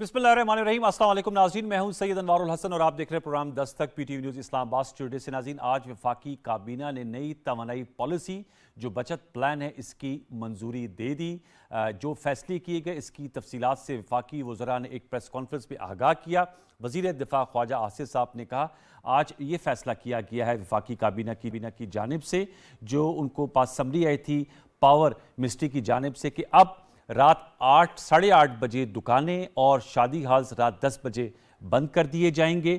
बिस्मिल्लाहिर्रहमानिर्रहीम। अस्सलाम वालेकुम नाज़रीन, मैं हूं सैयद अनवारुल हसन और आप देख रहे हैं programme Dastak PTV news Islamabad studio से। नाज़रीन, आज वफाकी काबीना ने नई तवानाई पॉलिसी जो बचत प्लान है इसकी मंजूरी दे दी। जो फैसले किए गए इसकी तफसीलात से वफाकी वज़रा ने एक प्रेस कॉन्फ्रेंस में आगाह किया। वज़ीर दिफा ख्वाजा आसिफ साहब ने कहा आज ये फैसला किया गया है वफाकी काबीना की जानिब से, जो उनको पास समरी आई थी पावर मिनिस्ट्री की जानिब से कि अब रात 8 साढ़े 8 बजे दुकानें और शादी हॉल्स रात 10 बजे बंद कर दिए जाएंगे।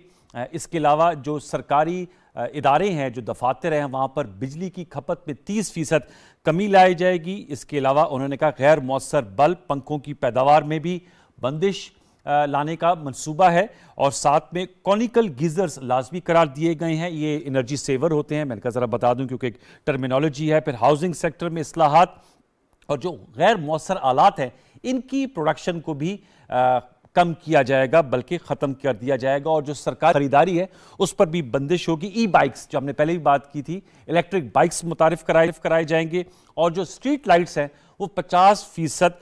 इसके अलावा जो सरकारी इदारे हैं, जो दफातर हैं, वहाँ पर बिजली की खपत में 30% कमी लाई जाएगी। इसके अलावा उन्होंने कहा गैर मौसर बल्ब पंखों की पैदावार में भी बंदिश लाने का मंसूबा है और साथ में कॉनिकल गीजर्स लाजमी करार दिए गए हैं। ये एनर्जी सेवर होते हैं, मैंने कहा ज़रा बता दूं क्योंकि एक टर्मिनोलॉजी है। फिर हाउसिंग सेक्टर में इस्लाहात और जो गैर मौसर आलात हैं इनकी प्रोडक्शन को भी कम किया जाएगा बल्कि ख़त्म कर दिया जाएगा। और जो सरकार खरीदारी है उस पर भी बंदिश होगी। ई बाइक्स जो हमने पहले भी बात की थी, इलेक्ट्रिक बाइक्स मुतारिफ कराए जाएंगे और जो स्ट्रीट लाइट्स हैं वो 50%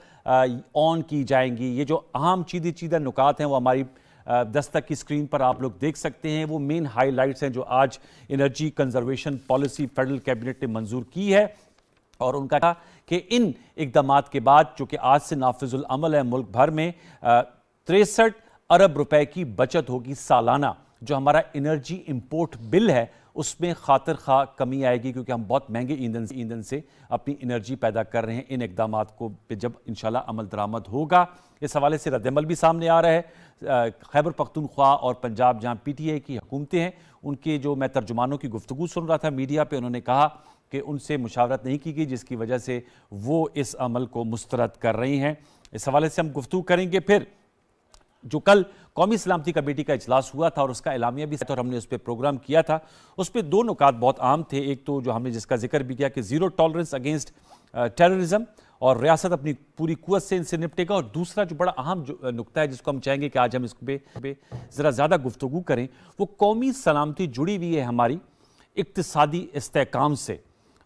ऑन की जाएंगी। ये जो अहम चीदा नुकात हैं वो हमारी दस्तक की स्क्रीन पर आप लोग देख सकते हैं। वो मेन हाईलाइट्स हैं जो आज energy conservation policy federal cabinet ने मंजूर की है और उनका कहा कि इन इकदामात के बाद जो कि आज से नाफिजुल अमल है, मुल्क भर में 63 अरब रुपए की बचत होगी सालाना। जो हमारा एनर्जी इंपोर्ट बिल है उसमें खातिर खा कमी आएगी क्योंकि हम बहुत महंगे ईंधन से अपनी एनर्जी पैदा कर रहे हैं। इन इकदामात को जब इंशाल्लाह अमल दरामद होगा, इस हवाले से रद्दमल भी सामने आ रहा है। खैबर पख्तूनख्वा और पंजाब जहाँ PTI की हुकूमतें हैं, उनके जो मैं तर्जुमानों की गुफ्तगू सुन रहा था मीडिया पे, उन्होंने कहा कि उनसे मुशावरत नहीं की गई जिसकी वजह से वो इस अमल को मुस्तरद कर रही हैं। इस हवाले से हम गुफ्तगू करेंगे। फिर जो कल कौमी सलामती कमेटी का इजलास हुआ था और उसका एलामिया भी और हमने उस पर प्रोग्राम किया था, उस पर दो नुकात बहुत आम थे। एक तो जो हमने जिसका जिक्र भी किया कि ज़ीरो टॉलरेंस अगेंस्ट टेररिज्म और रियासत अपनी पूरी कुव्वत से इनसे निपटेगा। और दूसरा जो बड़ा अहम जो नुकता है जिसको हम चाहेंगे कि आज हम इस पे ज़रा ज़्यादा गुफ्तगू करें, वो कौमी सलामती जुड़ी हुई है हमारी इक्तिसादी इस्तेहकाम से।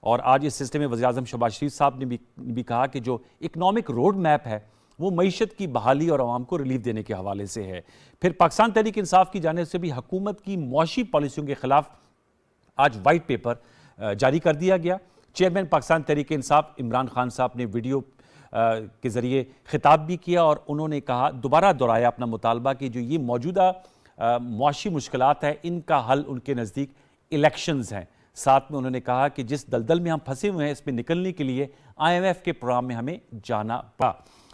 और आज इस सिलसिले में वज़ीर-ए-आज़म शहबाज शरीफ साहब ने भी कहा कि जो इकनॉमिक रोड मैप है वो मईशत की बहाली और आवाम को रिलीफ देने के हवाले से है। फिर पाकिस्तान तहरीक इंसाफ की जानिब से भी हुकूमत की मुआशी पॉलिसियों के खिलाफ आज वाइट पेपर जारी कर दिया गया। चेयरमैन पाकिस्तान तहरीक इंसाफ इमरान खान साहब ने वीडियो के ज़रिए खिताब भी किया और उन्होंने कहा, दोबारा दोहराया अपना मुतालबा कि जो ये मौजूदा मुआशी मुश्किलात है इनका हल उनके नज़दीक इलेक्शंस हैं। साथ में उन्होंने कहा कि जिस दलदल में हम फंसे हुए हैं इसमें निकलने के लिए IMF के प्रोग्राम में हमें जाना पड़ा।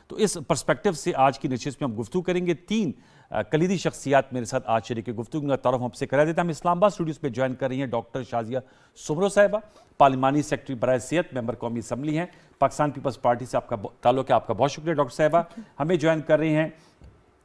तो इस पर्सपेक्टिव से आज की नशिस्त में हम गुफ्तगू करेंगे। 3 कलीदी शख्सियात मेरे साथ आज शरीक गुफ्तगू का तारुफ हमसे करा देता। हम इस्लामाबाद स्टूडियोज में ज्वाइन कर रही हैं डॉक्टर शाजिया सुमरो साहिबा, पार्लिमानी सेक्रेटरी बराए सेहत, मेंबर कौमी असम्बली हैं, पाकिस्तान पीपल्स पार्टी से आपका ताल्लुक है। आपका बहुत शुक्रिया डॉक्टर साहिबा। हमें ज्वाइन कर रहे हैं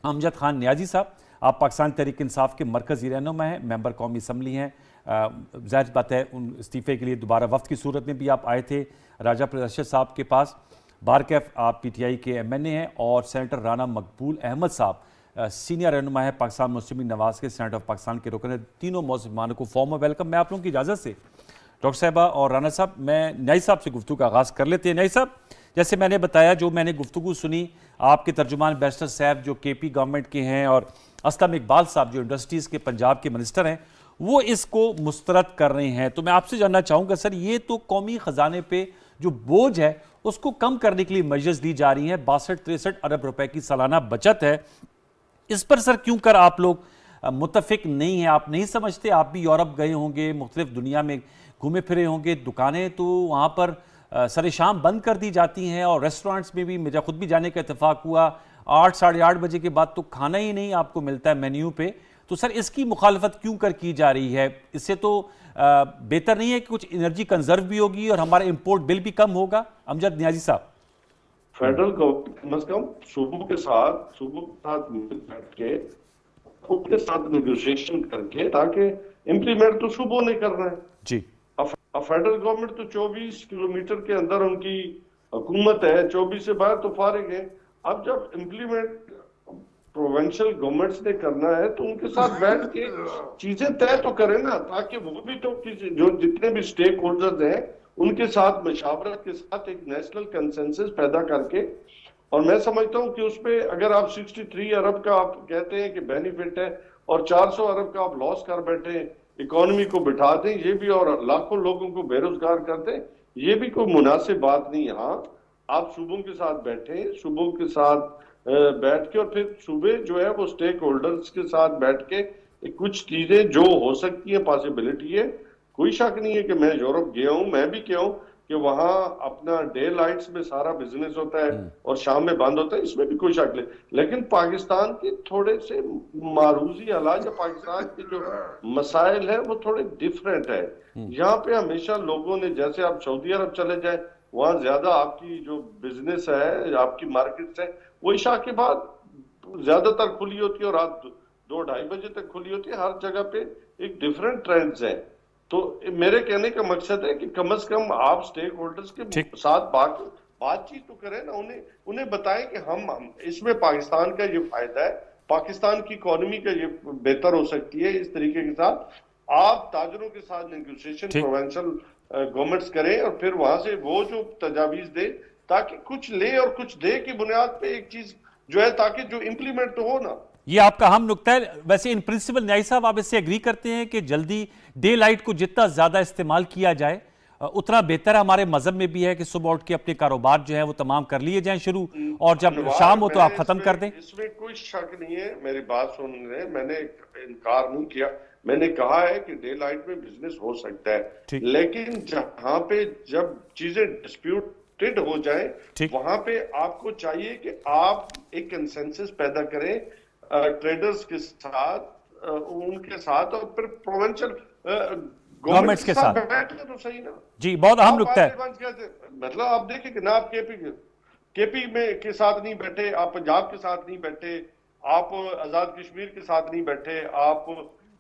अमजद खान नियाजी साहब, आप पाकिस्तान तहरीक इंसाफ के मरकज़ी रहनुमा हैं, मेंबर कौमी असम्बली हैं। ज़ाहिर बात है उन इस्तीफ़े के लिए दोबारा वफ्द की सूरत में भी आप आए थे राजा प्रदर्शद साहब के पास। बारकैफ आप PTI के MNA हैं और सेनेटर राना मकबूल अहमद साहब सीनियर रहनुमा है पाकिस्तान मुस्लिम नवाज के सेनेट ऑफ पाकिस्तान के रुकन है। तीनों मौजूद को फॉर्मल वेलकम। मैं आप लोगों की इजाज़त से डॉक्टर साहिबा और राना साहब, मैं न्याई साहब से गुफ्तगू का आगाज़ कर लेते हैं। न्याई साहब, जैसे मैंने बताया, जो मैंने गुफ्तगू सुनी, आपके तर्जुमान बैरिस्टर साहब जो KP गवर्नमेंट के हैं और असलम इकबाल साहब जो इंडस्ट्रीज़ के पंजाब के मिनिस्टर हैं, वो इसको मुस्तरद कर रहे हैं। तो मैं आपसे जानना चाहूँगा सर, ये तो कौमी ख़जाने पे जो बोझ है उसको कम करने के लिए मेजर्स दी जा रही हैं। 62-63 अरब रुपए की सालाना बचत है, इस पर सर क्यों कर आप लोग मुत्तफिक नहीं हैं? आप नहीं समझते? आप भी यूरोप गए होंगे, मुख्तलिफ दुनिया में घूमे फिरे होंगे, दुकानें तो वहाँ पर सर शाम बंद कर दी जाती हैं और रेस्टोरेंट्स में भी मेरा खुद भी जाने का इत्तेफाक हुआ, 8 साढ़े 8 बजे के बाद तो खाना ही नहीं आपको मिलता है मेन्यू पे। तो सर इसकी मुखालफत क्यों कर की जा रही है? इससे तो बेहतर नहीं है कि कुछ एनर्जी कंजर्व भी होगी और हमारा इंपोर्ट बिल भी कम होगा? अमजद नियाजी साहब, फेडरल गवर्नमेंट कम से कम सूबों के साथ बैठ के उनके साथ नेगोशिएशन करके, ताकि इम्प्लीमेंट तो सूबों ने करना है जी। अब फेडरल गवर्नमेंट तो 24 किलोमीटर के अंदर उनकी हुकूमत है, 24 से बाहर तो फारिग है। अब जब इम्प्लीमेंट प्रोविंशियल गवर्नमेंट्स ने करना है तो उनके साथ बैठ के चीजें तय तो करें ना, ताकि वो भी तो जो जितने भी स्टेक होल्डर्स हैं उनके साथ मशावरत के साथ एक नेशनल कंसेंसस पैदा करके और मैं समझता हूं कि उसपे अगर आप 63 अरब का आप कहते हैं कि बेनिफिट है और 400 अरब का आप लॉस कर बैठे, इकोनॉमी को बिठा दें ये भी, और लाखों लोगों को बेरोजगार कर दें, ये भी कोई मुनासिब बात नहीं है। हाँ, आप सूबों के साथ बैठे, सूबों के साथ बैठ के, और फिर सूबे जो है वो स्टेक होल्डर्स के साथ बैठ के कुछ चीजें जो हो सकती है, पॉसिबिलिटी है। कोई शक नहीं है कि मैं यूरोप गया हूं, मैं भी गया हूं कि वहां अपना डे लाइट्स में सारा बिजनेस होता है और शाम में बंद होता है, इसमें भी कोई शक नहीं। लेकिन पाकिस्तान के थोड़े से मारूजी हालात या पाकिस्तान के जो मसाइल है वो थोड़े डिफरेंट है। यहाँ पे हमेशा लोगों ने, जैसे आप सऊदी अरब चले जाए, वहां ज्यादा आपकी जो बिजनेस है, आपकी मार्केट्स है, वो इशा के बाद ज्यादातर खुली होती है और रात 2-2:30 बजे तक खुली होती है। हर जगह पे एक डिफरेंट ट्रेंड्स है। तो मेरे कहने का मकसद है कि कम से कम आप स्टेक होल्डर्स के साथ बातचीत तो करें ना, उन्हें बताएं कि हम इसमें पाकिस्तान का ये फायदा है, पाकिस्तान की इकोनॉमी का ये बेहतर हो सकती है। इस तरीके के साथ आप ताजरों के साथ नेगोशिएशन प्रोविंशियल गवर्नमेंट्स करें और फिर वहां से वो जो तजावीज दे, ताकि कुछ ले और कुछ दे की बुनियाद पे एक चीज जो है, ताकि जो इंप्लीमेंट तो हो ना। ये आपका अहम नुक्ता है। वैसे इन प्रिंसिपल न्यायी साहब, आप इससे एग्री करते हैं कि जल्दी डे लाइट को जितना ज्यादा इस्तेमाल किया जाए उतना बेहतर है? हमारे मजहब में भी है कि सुबह उठ के अपने कारोबार जो है वो तमाम कर लिए जाएं शुरू, और जब शाम हो तो आप खत्म कर दें। इसमें कोई शक नहीं है, मेरी बात सुन रहे, मैंने इनकार नहीं किया। मैंने कहा है कि डे लाइट में बिजनेस हो सकता है, लेकिन जहां पे जब चीजें डिस्प्यूटेड हो जाए वहां पे आपको चाहिए कि आप एक कंसेंसस पैदा करें ट्रेडर्स के साथ, उनके साथ, और फिर प्रोविंशियल गवर्नमेंट्स के साथ बैठे तो सही ना। जी, बहुत अहम नुक्ता है। मतलब आप देखिए कि ना, आप केपी में के साथ नहीं बैठे, आप पंजाब के साथ नहीं बैठे, आप आजाद कश्मीर के साथ नहीं बैठे, आप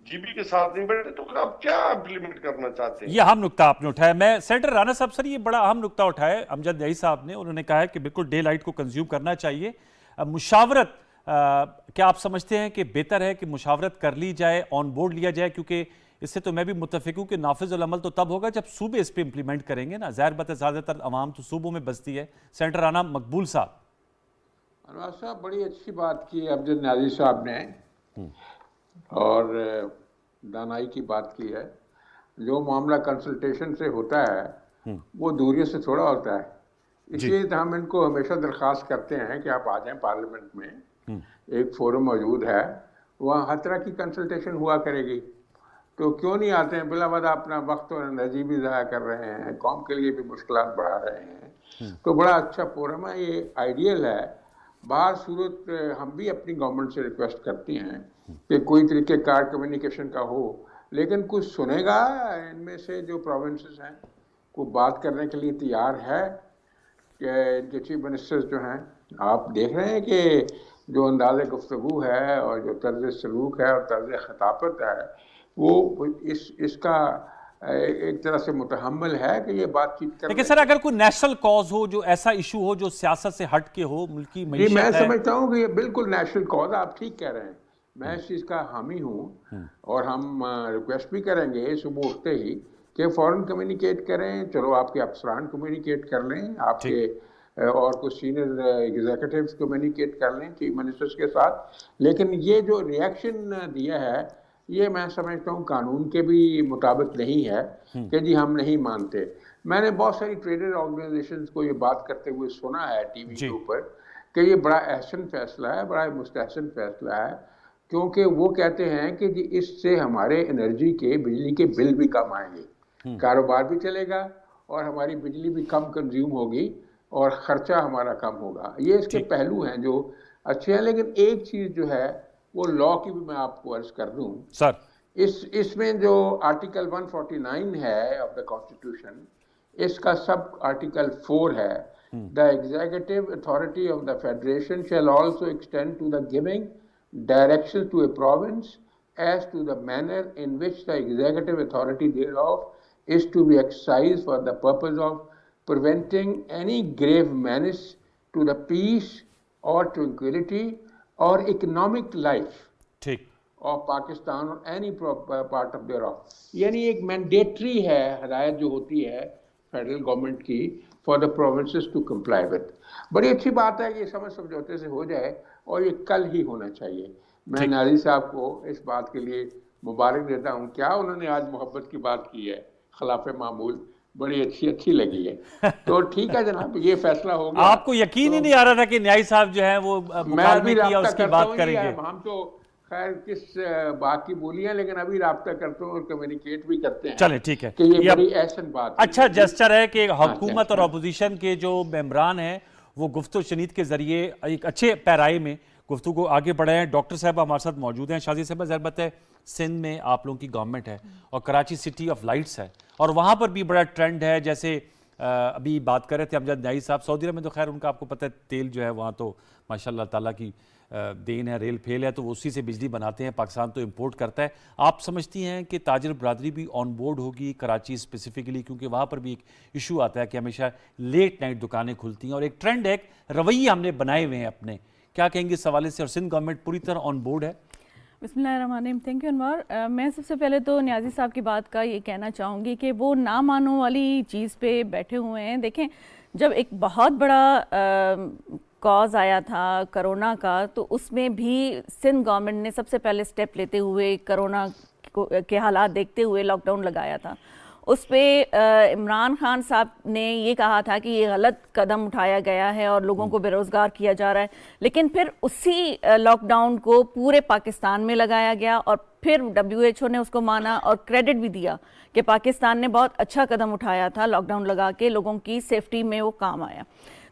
जीबी के साथ नहीं बैठे, तो आप क्या इंप्लीमेंट करना चाहते हैं? ये अहम नुक्ता आपने उठाया। मैं सेनेटर राणा साहब, सर ये बड़ा अहम नुक्ता उठाया अमजद न्याई साहब ने। उन्होंने कहा है कि बिल्कुल डे लाइट को कंज्यूम करना चाहिए। मुशावरत, क्या आप समझते हैं कि बेहतर है कि मुशावरत कर ली जाए, ऑन बोर्ड लिया जाए? क्योंकि इससे तो मैं भी मुत्तफिक हूं कि नाफिज़ुल अमल तो तब होगा जब सूबे इस पे इंप्लीमेंट करेंगे ना। ज़ाहिर बात है, ज़्यादातर अवाम तो सूबों में बसती है। सेनेटर राणा मकबूल साहब। अनवर साहब, बड़ी अच्छी बात की अमजद न्याजी साहब ने, और दानाई की बात की है। जो मामला कंसल्टेशन से होता है वो दूरियों से थोड़ा होता है, इसलिए तो हम इनको हमेशा दरख्वास्त करते हैं कि आप आ जाएं पार्लियामेंट में। एक फोरम मौजूद है, वहाँ हर तरह की कंसल्टेशन हुआ करेगी, तो क्यों नहीं आते हैं? बिलावजा अपना वक्त और एनर्जी भी ज़ाया कर रहे हैं, कौम के लिए भी मुश्किलात बढ़ा रहे हैं। तो बड़ा अच्छा फोरम है, ये आइडियल है। बाहर सूरत हम भी अपनी गवर्नमेंट से रिक्वेस्ट करती हैं कि कोई तरीक़ेकार कम्युनिकेशन का हो, लेकिन कुछ सुनेगा इनमें से जो प्रोविंसेस हैं, को बात करने के लिए तैयार है कि इनके चीफ मिनिस्टर्स जो हैं, आप देख रहे हैं कि जो अंदाज़ गुफ्तगू है और जो तर्ज सलूक है और तर्ज खताबत है, वो इसका एक तरह से मुतहम्मल है कि ये बातचीत कर। लेकिन सर, अगर कोई नेशनल कॉज हो, जो ऐसा इशू हो जो सियासत से हट के हो, मुल्की मईशत मैं है। समझता हूँ कि ये बिल्कुल नेशनल कॉज, आप ठीक कह रहे हैं, मैं इस चीज़ का हामी हूँ। और हम रिक्वेस्ट भी करेंगे सुबह उठते ही कि फ़ौरन कम्युनिकेट करें। चलो आपके अफसरान कम्युनिकेट कर लें, आपके और कुछ सीनियर एग्जीक्यूटिव्स कम्युनिकेट कर लें चीफ मिनिस्टर्स के साथ। लेकिन ये जो रिएक्शन दिया है, ये मैं समझता हूँ कानून के भी मुताबिक नहीं है कि जी हम नहीं मानते। मैंने बहुत सारी ट्रेडर ऑर्गेनाइजेशंस को ये बात करते हुए सुना है टीवी के ऊपर कि ये बड़ा अहसन फैसला है, बड़ा मुस्तहसन फैसला है, क्योंकि वो कहते हैं कि जी इससे हमारे एनर्जी के, बिजली के बिल भी कम आएंगे, कारोबार भी चलेगा और हमारी बिजली भी कम कंज्यूम होगी और ख़र्चा हमारा कम होगा। ये इसके पहलू हैं जो अच्छे हैं। लेकिन एक चीज़ जो है वो लॉ की भी मैं आपको अर्ज कर दूं सर, इसमें जो आर्टिकल 149 है ऑफ द कॉन्स्टिट्यूशन, इसका सब आर्टिकल 4 है, the executive authority of the federation shall also extend to the giving directions to a province as to the manner in which the executive authority thereof is to be exercised for the purpose of preventing any grave menace to the peace or tranquility or economic life ठीक of Pakistan or any part of thereof। यानी एक mandatory है हिदायत जो होती है federal government की for the provinces to comply with. बड़ी अच्छी बात है कि ये समझौते से हो जाए और ये कल ही होना चाहिए। मैं नाज़ी साहब को इस बात के लिए मुबारक देता हूँ। क्या उन्होंने आज मोहब्बत की बात की है खिलाफ मामूल, बड़ी अच्छी लगी है। तो ठीक है जनाब, ये फैसला हो गया। आपको यकीन ही नहीं आ रहा था कि न्यायी साहब जो है वो मुकालमे किया उसकी बात करेंगे? हम तो खैर किस बात की बोली है, लेकिन अभी राब्ता करते हैं और कम्युनिकेट भी करते हैं। चले ठीक है कि ये बड़ी अहसन बात है। अच्छा जेस्चर है कि हुकूमत और अपोजिशन के जो मेंबरान हैं वो गुफ्तगू शनीद के जरिए एक अच्छे पैराए में गुफ्तगू को आगे बढ़ाए हैं। डॉक्टर साहब हमारे साथ मौजूद हैं। शाजी साहब, ज़रबत है सिंध में आप लोगों की गवर्नमेंट है और कराची सिटी ऑफ लाइट्स है और वहाँ पर भी बड़ा ट्रेंड है। जैसे अभी बात कर रहे थे अमजद न्याई साहब, सऊदी अरब में तो खैर उनका आपको पता है तेल जो है वहाँ तो माशाल्लाह ताला की देन है, रेल फेल है तो उसी से बिजली बनाते हैं। पाकिस्तान तो इंपोर्ट करता है। आप समझती हैं कि ताजिर बरादरी भी ऑन बोर्ड होगी कराची स्पेसिफिकली, क्योंकि वहाँ पर भी एक इशू आता है कि हमेशा लेट नाइट दुकानें खुलती हैं और एक ट्रेंड है, एक रवैये हमने बनाए हुए हैं अपने। क्या कहेंगे इस हवाले से? और सिंध गवर्नमेंट पूरी तरह ऑन बोर्ड है? बिस्मिल्लाहिर्रहमानिर्रहीम। Thank you Anwar. मैं सबसे पहले तो न्याजी साहब की बात का ये कहना चाहूँगी कि वो ना मानो वाली चीज़ पे बैठे हुए हैं। देखें, जब एक बहुत बड़ा कॉज आया था कोरोना का, तो उसमें भी सिंध गवर्नमेंट ने सबसे पहले स्टेप लेते हुए कोरोना के हालात देखते हुए लॉकडाउन लगाया था। उस पर इमरान खान साहब ने ये कहा था कि ये गलत कदम उठाया गया है और लोगों को बेरोज़गार किया जा रहा है, लेकिन फिर उसी लॉकडाउन को पूरे पाकिस्तान में लगाया गया और फिर WHO ने उसको माना और क्रेडिट भी दिया कि पाकिस्तान ने बहुत अच्छा कदम उठाया था लॉकडाउन लगा के, लोगों की सेफ्टी में वो काम आया।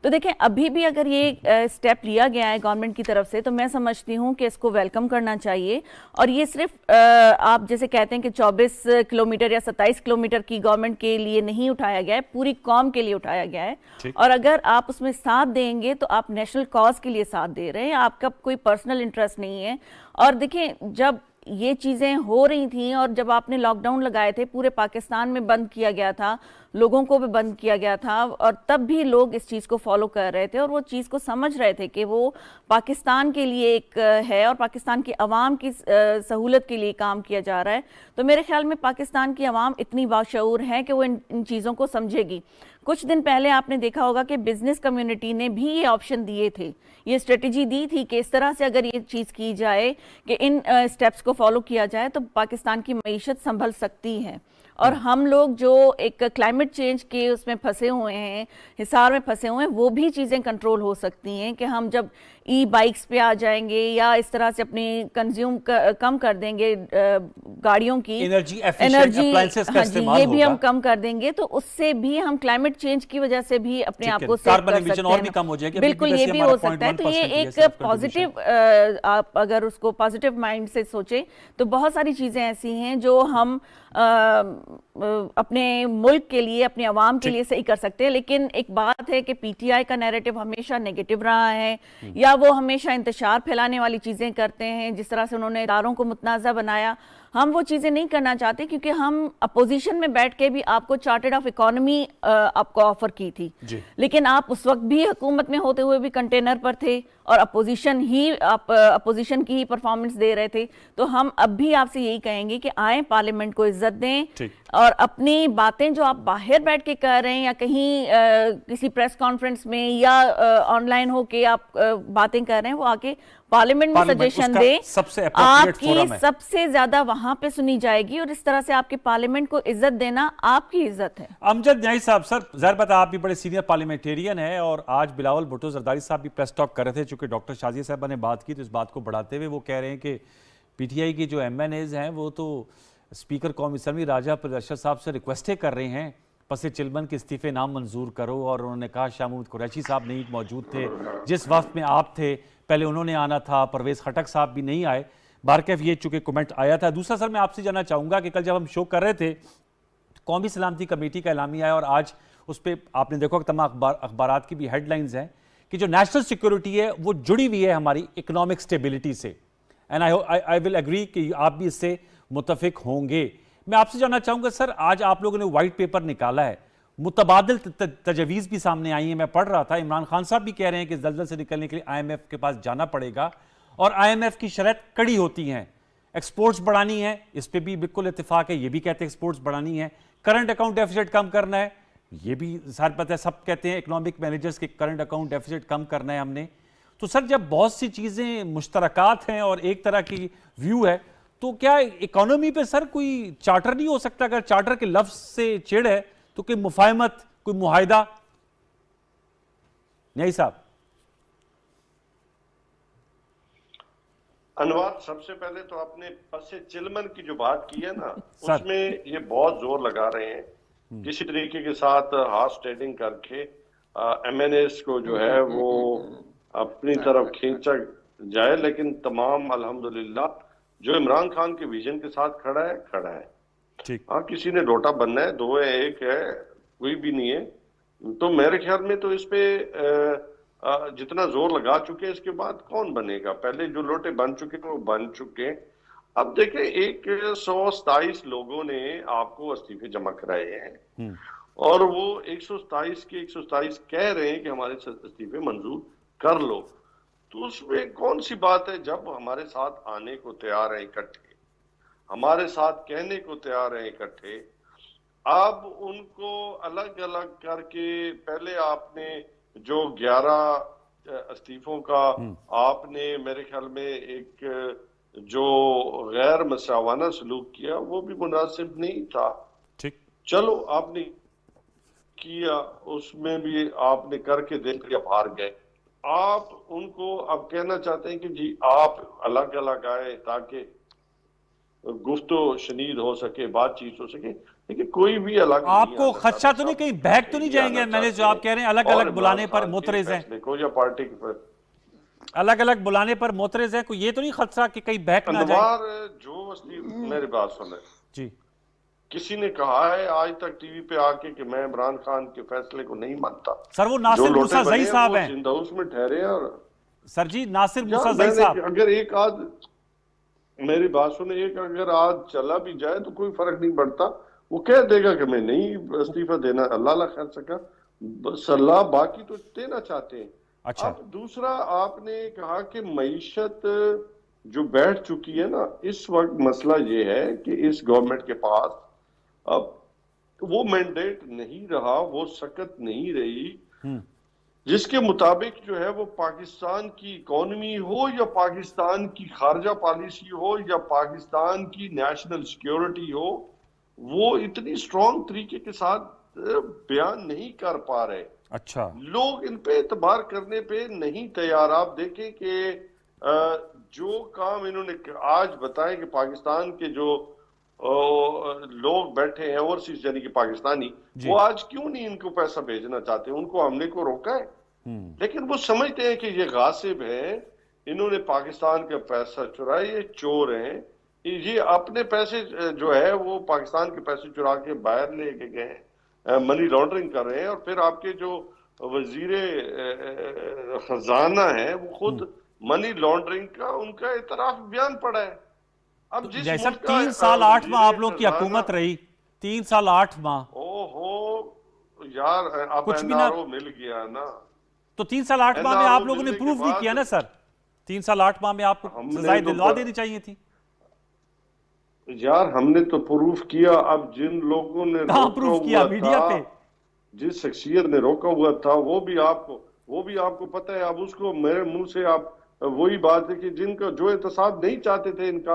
तो देखें, अभी भी अगर ये स्टेप लिया गया है गवर्नमेंट की तरफ से तो मैं समझती हूँ कि इसको वेलकम करना चाहिए। और ये सिर्फ आप जैसे कहते हैं कि 24 किलोमीटर या 27 किलोमीटर की गवर्नमेंट के लिए नहीं उठाया गया है, पूरी कौम के लिए उठाया गया है। और अगर आप उसमें साथ देंगे तो आप नेशनल कॉज के लिए साथ दे रहे हैं, आपका कोई पर्सनल इंटरेस्ट नहीं है। और देखें, जब ये चीज़ें हो रही थी और जब आपने लॉकडाउन लगाए थे, पूरे पाकिस्तान में बंद किया गया था, लोगों को भी बंद किया गया था, और तब भी लोग इस चीज़ को फॉलो कर रहे थे और वो चीज़ को समझ रहे थे कि वो पाकिस्तान के लिए एक है और पाकिस्तान की आवाम की सहूलत के लिए काम किया जा रहा है। तो मेरे ख्याल में पाकिस्तान की आवाम इतनी बाशऊर है कि वो इन चीज़ों को समझेगी। कुछ दिन पहले आपने देखा होगा कि बिजनेस कम्युनिटी ने भी ये ऑप्शन दिए थे, ये स्ट्रेटजी दी थी कि इस तरह से अगर ये चीज़ की जाए कि इन स्टेप्स को फॉलो किया जाए तो पाकिस्तान की मईशत संभल सकती है। और हम लोग जो एक क्लाइमेट चेंज के उसमें फंसे हुए हैं, हिसार में फंसे हुए हैं, वो भी चीज़ें कंट्रोल हो सकती हैं कि हम जब ई बाइक्स पे आ जाएंगे या इस तरह से अपनी कंज्यूम कम कर देंगे गाड़ियों की एनर्जी, हाँ जी, ये भी हम कम कर देंगे तो उससे भी हम क्लाइमेट चेंज की वजह से भी अपने आप को सेव कर सकते हैं। बिल्कुल, ये भी हो सकता है। तो ये एक पॉजिटिव, आप अगर उसको पॉजिटिव माइंड से सोचें तो बहुत सारी चीज़ें ऐसी हैं जो हम अपने मुल्क के लिए, अपने अवाम के लिए सही कर सकते हैं। लेकिन एक बात है कि PTI का नैरेटिव हमेशा नेगेटिव रहा है, या वो हमेशा इंतशार फैलाने वाली चीज़ें करते हैं। जिस तरह से उन्होंने इदारों को मुतनाज़ा बनाया, हम वो चीज़ें नहीं करना चाहते, क्योंकि हम अपोजिशन में बैठ के भी आपको चार्टर्ड ऑफ इकोनॉमी आपको ऑफर की थी, लेकिन आप उस वक्त भी हुकूमत में होते हुए भी कंटेनर पर थे और अपोजिशन की ही परफॉर्मेंस दे रहे थे। तो हम अब भी आपसे यही कहेंगे कि आए, पार्लियामेंट को इज्जत दें और अपनी बातें जो आप बाहर बैठ के कर रहे हैं या कहीं किसी प्रेस कॉन्फ्रेंस में या ऑनलाइन होके आप बातें कर रहे हैं, वो आके पार्लियामेंट में सजेशन दे, आपकी सबसे ज्यादा वहां पे सुनी जाएगी और इस तरह से आपके पार्लियामेंट को इज्जत देना आपकी इज्जत है। अमजद न्याई साहब, सर ज़ाहिर बात है आप भी बड़े सीनियर पार्लियामेंटेरियन है और आज बिलावल भुट्टो जरदारी साहब भी प्रेस टॉक कर रहे थे। चूंकि डॉक्टर शाजिया साहब ने बात की तो इस बात को बढ़ाते हुए वो कह रहे हैं कि PTI की जो MNAs हैं वो तो स्पीकर कौमी असम्बली राजा अरशद साहब से रिक्वेस्टें कर रहे हैं पसे चिलमन के इस्तीफे नाम मंजूर करो। और उन्होंने कहा शाह महमूद कुरैशी साहब नहीं मौजूद थे जिस वक्त में आप थे, पहले उन्होंने आना था, परवेज़ खटक साहब भी नहीं आए। बारकैफ ये चूंकि कमेंट आया था। दूसरा सर मैं आपसे जानना चाहूँगा कि कल जब हम शो कर रहे थे कौमी सलामती कमेटी का ऐलामिया आया और आज उस पर आपने देखो तमाम अखबारात की भी हेडलाइंस हैं कि जो नेशनल सिक्योरिटी है वो जुड़ी हुई है हमारी इकोनॉमिक स्टेबिलिटी से। एंड आई विल एग्री कि आप भी इससे मुतफिक होंगे। मैं आपसे जानना चाहूँगा सर, आज आप लोगों ने वाइट पेपर निकाला है, मुतबादिल तजवीज़ भी सामने आई हैं। मैं पढ़ रहा था, इमरान खान साहब भी कह रहे हैं कि दलदल से निकलने के लिए IMF के पास जाना पड़ेगा और IMF की शर्त कड़ी होती हैं। एक्सपोर्ट्स बढ़ानी है, इस पर भी बिल्कुल इत्तेफाक है, ये भी कहते हैं एक्सपोर्ट्स बढ़ानी है। करंट अकाउंट डेफिसिट कम करना है, ये भी सर पता है, सब कहते हैं इकोनॉमिक मैनेजर्स के करंट अकाउंट डेफिसिट कम करना है हमने। तो सर जब बहुत सी चीजें मुश्तरकात हैं और एक तरह की व्यू है, तो क्या इकोनॉमी पे सर कोई चार्टर नहीं हो सकता? अगर चार्टर के लफ्ज से चिड़ है तो कोई मुफाहमत, कोई मुआहिदा? नहीं साहब। अनवर, सबसे पहले तो आपने पसे चिलमन की जो बात की है ना, उसमें ये बहुत जोर लगा रहे हैं किसी तरीके के साथ हार्स ट्रेडिंग करके एमएनएस को जो है वो अपनी तरफ खींचा जाए। लेकिन तमाम अल्हम्दुलिल्लाह जो इमरान खान के विजन के साथ खड़ा है, खड़ा है। ठीक। हाँ, किसी ने लोटा बनना है, दो है एक है, कोई भी नहीं है। तो मेरे ख्याल में तो इस पे जितना जोर लगा चुके हैं, इसके बाद कौन बनेगा? पहले जो लोटे बन चुके वो बन चुके। अब देखें, 127 लोगों ने आपको इस्तीफे जमा कराए हैं और वो 127 के 127 कह रहे हैं कि हमारे इस्तीफे मंजूर कर लो। तो उसमें कौन सी बात है? जब हमारे साथ आने को तैयार है इकट्ठे, हमारे साथ कहने को तैयार है इकट्ठे, अब उनको अलग अलग करके पहले आपने जो 11 इस्तीफों का आपने मेरे ख्याल में एक जो गैर मसावाना सलूक किया, वो भी मुनासिब नहीं था। ठीक। चलो आपने किया, उसमें भी आपने करके देख लिया, हार गए। आप उनको अब कहना चाहते हैं कि जी आप अलग अलग आए ताकि गुफ्तो शनीद हो सके, बातचीत हो सके। लेकिन कोई भी अलग आपको खदशा तो नहीं, कहीं बहक तो नहीं जाएंगे? मैंने जो आप कह रहे हैं अलग अलग बुलाने पर मोतरेज हैं, देखो या पार्टी पर अलग अलग बुलाने पर मोतरेज है, कोई ये तो नहीं खदशा कि कहीं बहक ना जाए? जो मेरी बात सुने जी, किसी ने कहा है आज तक टीवी पे आके कि मैं इमरान खान के फैसले को नहीं मानता? सर वो नासिर मूसा जई साहब हैं। जिंदाउस में ठहरे और सर जी नासिर मूसा जई साहब। अगर एक आध मेरी बात सुने, एक अगर आज चला भी जाए तो कोई फर्क नहीं पड़ता। वो कह देगा कि मैं नहीं इस्तीफा देना, अल्लाह खैर सका सलाह, बाकी तो देना चाहते हैं। अच्छा। अब दूसरा आपने कहा कि मईशत जो बैठ चुकी है ना, इस वक्त मसला ये है कि इस गवर्नमेंट के पास अब वो मैंडेट नहीं रहा, वो सकत नहीं रही जिसके मुताबिक जो है वो पाकिस्तान की इकोनॉमी हो या पाकिस्तान की खारजा पॉलिसी हो या पाकिस्तान की नेशनल सिक्योरिटी हो, वो इतनी स्ट्रॉन्ग तरीके के साथ बयान नहीं कर पा रहे। अच्छा। लोग इन पे एतबार करने पे नहीं तैयार। आप देखें कि जो काम इन्होंने आज बताए कि पाकिस्तान के जो लोग बैठे हैं ओवरसीज यानी कि पाकिस्तानी, वो आज क्यों नहीं इनको पैसा भेजना चाहते? उनको हमने को रोका है, लेकिन वो समझते हैं कि ये गासिब है, इन्होंने पाकिस्तान का पैसा चुराया, ये चोर हैं, ये अपने पैसे जो है वो पाकिस्तान के पैसे चुरा के बाहर लेके गए, मनी लॉन्ड्रिंग कर रहे हैं। और फिर आपके जो वजीरे खजाना है वो खुद मनी लॉन्ड्रिंग का उनका इतराफ बयान पड़ा है। अब तो जैसा 3 साल 8 माह आप लोग की हुकूमत रही, 3 साल 8 माह, ओहो यार, अब कुछ भी ना मिल गया ना, तो 3 साल 8 माह में आप लोगों ने प्रूफ नहीं किया ना सर? 3 साल 8 माह में आपको सजाएं दिलवा देनी चाहिए थी यार। हमने तो प्रूफ किया। अब जिन लोगों ने प्रूफ किया मीडिया पे, जिस शख्सियत ने रोका हुआ था, वो भी आपको पता है। अब उसको मेरे मुंह से आप वही बात है कि जिनका जो एहतसाब नहीं चाहते थे इनका,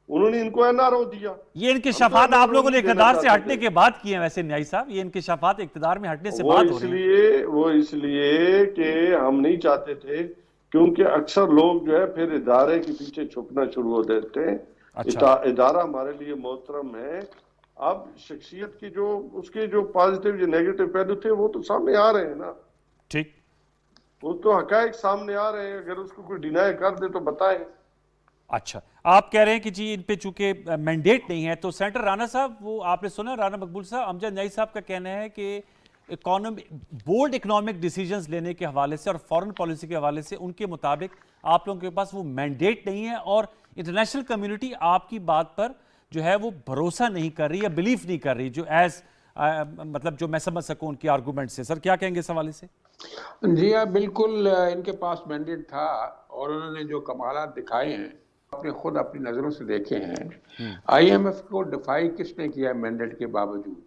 उन्होंने इनको एनआरओ दिया। ये इंकिशाफात आप लोगों ने इक़्तिदार से हटने के बाद किए हैं वैसे न्यायी साहब, ये इंकिशाफात इक़्तिदार में हटने से बाद हो रही है। वो इसलिए कि हम नहीं चाहते थे, क्योंकि अक्सर लोग जो है फिर इदारे के पीछे छुपना शुरू हो देते हैं। अच्छा। इदारा हमारे लिए मोहतरम है। अब शख्सियत की जो उसके जो पॉजिटिव जो नेगेटिव पहलू थे वो तो सामने आ रहे हैं ना। ठीक, वो तो हकायक सामने आ रहे हैं, अगर उसको कोई डिनाई कर दे तो बताएं। अच्छा, आप कह रहे हैं कि जी इन पे चूंकि मैंडेट नहीं है, तो सेनेटर राणा साहब, वो आपने सुना राणा मकबूल साहब, अमजद न्याई साहब का कहना है कि बोल्ड इकोनॉमिक डिसीजंस लेने के हवाले से और फॉरेन पॉलिसी के हवाले से उनके मुताबिक आप लोगों के पास वो मैंडेट नहीं है और इंटरनेशनल कम्युनिटी आपकी बात पर जो है वो भरोसा नहीं कर रही या बिलीव नहीं कर रही, जो मतलब जो मैं समझ सकूं उनकी आर्गूमेंट से। सर क्या कहेंगे इस हवाले से? जी हाँ, बिल्कुल इनके पास मैंडेट था और उन्होंने जो कमालात दिखाए हैं आपने खुद अपनी नज़रों से देखे हैं। IMF को डिफाई किसने किया मैंडेट के बावजूद?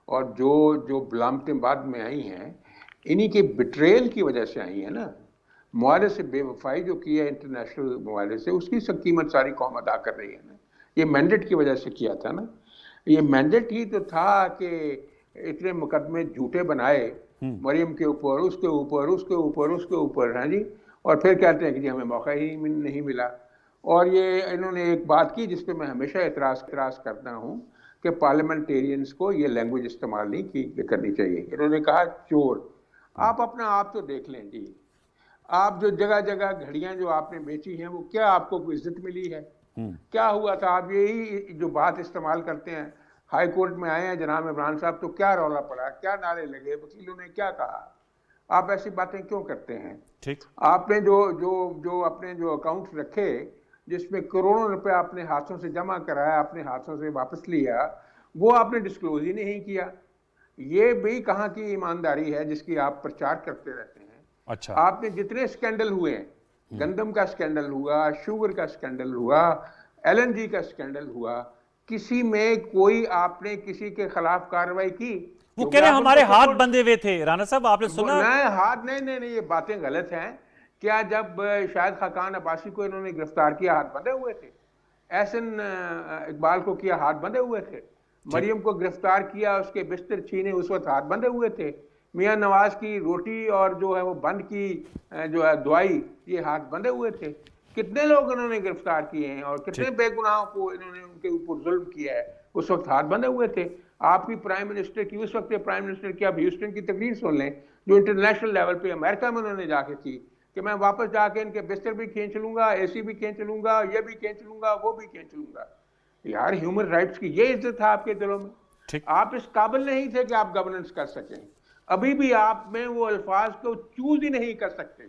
और जो बलामतें बाद में आई हैं, इन्हीं के बिट्रेयल की वजह से आई है ना। मुआहदे से बेवफाई जो की है इंटरनेशनल मुआहदे से, उसकी सब कीमत सारी कौम अदा कर रही है ना। ये मैंडेट की वजह से किया था ना, ये मैंडेट ही तो था कि इतने मुकदमे झूठे बनाए मरियम के ऊपर, उसके ऊपर, उसके ऊपर, उसके ऊपर, हाँ जी, और फिर कहते हैं कि जी हमें मौका ही नहीं मिला। और ये इन्होंने एक बात की जिस पे मैं हमेशा एतराज़ करता हूँ कि पार्लियामेंटेरियंस को ये लैंग्वेज इस्तेमाल नहीं करनी चाहिए। इन्होंने कहा चोर। आप अपना आप तो देख लें जी, आप जो जगह जगह घड़ियां जो आपने बेची हैं, वो क्या आपको कोई इज्जत मिली है? क्या हुआ था? आप यही जो बात इस्तेमाल करते हैं, हाई कोर्ट में आए हैं जनाब इमरान साहब, तो क्या रौला पड़ा, क्या नारे लगे, वकीलों ने क्या कहा? आप ऐसी बातें क्यों करते हैं? ठीक, आपने जो अपने जो अकाउंट्स रखे जिसमें करोड़ों रुपए आपने हाथों से जमा कराया, अपने हाथों से वापस लिया, वो आपने डिस्क्लोज ही नहीं किया। ये भी कहाँ की ईमानदारी है जिसकी आप प्रचार करते रहते हैं? अच्छा, आपने जितने स्कैंडल हुए हैं, गंदम का स्कैंडल हुआ, शुगर का स्कैंडल हुआ, LNG का स्कैंडल हुआ, किसी में कोई आपने किसी के खिलाफ कार्रवाई की? वो कह रहे हैं हमारे हाथ बंधे हुए थे। राना साहब आपने सुना? हाथ नहीं, ये बातें गलत हैं। क्या जब शायद खाकान अब्बासी को इन्होंने गिरफ्तार किया हाथ बंधे हुए थे? एहसन इकबाल को किया हाथ बंधे हुए थे? मरियम को गिरफ्तार किया, उसके बिस्तर छीने, उस वक्त हाथ बंधे हुए थे? मियां नवाज की रोटी और जो है वो बंद की जो है दवाई, ये हाथ बंधे हुए थे? कितने लोग इन्होंने गिरफ्तार किए हैं और कितने बेगुनाहों को इन्होंने उनके ऊपर जुल्म किया है, उस वक्त हाथ बंधे हुए थे? आपकी प्राइम मिनिस्टर की, उस वक्त के प्राइम मिनिस्टर की, आप ह्यूस्टन की तकरीर सुन लें जो इंटरनेशनल लेवल पे अमेरिका में उन्होंने जाके की कि मैं वापस जाके इनके बिस्तर भी खींच लूंगा, AC भी खींच लूंगा, ये भी खींच लूंगा, वो भी खींच लूंगा। यार ह्यूमन राइट्स की ये इज्जत था आपके दिलों में? आप इस काबिल नहीं थे कि आप गवर्नेंस कर सकें। अभी भी आप में वो अल्फाज को चूज ही नहीं कर सकते।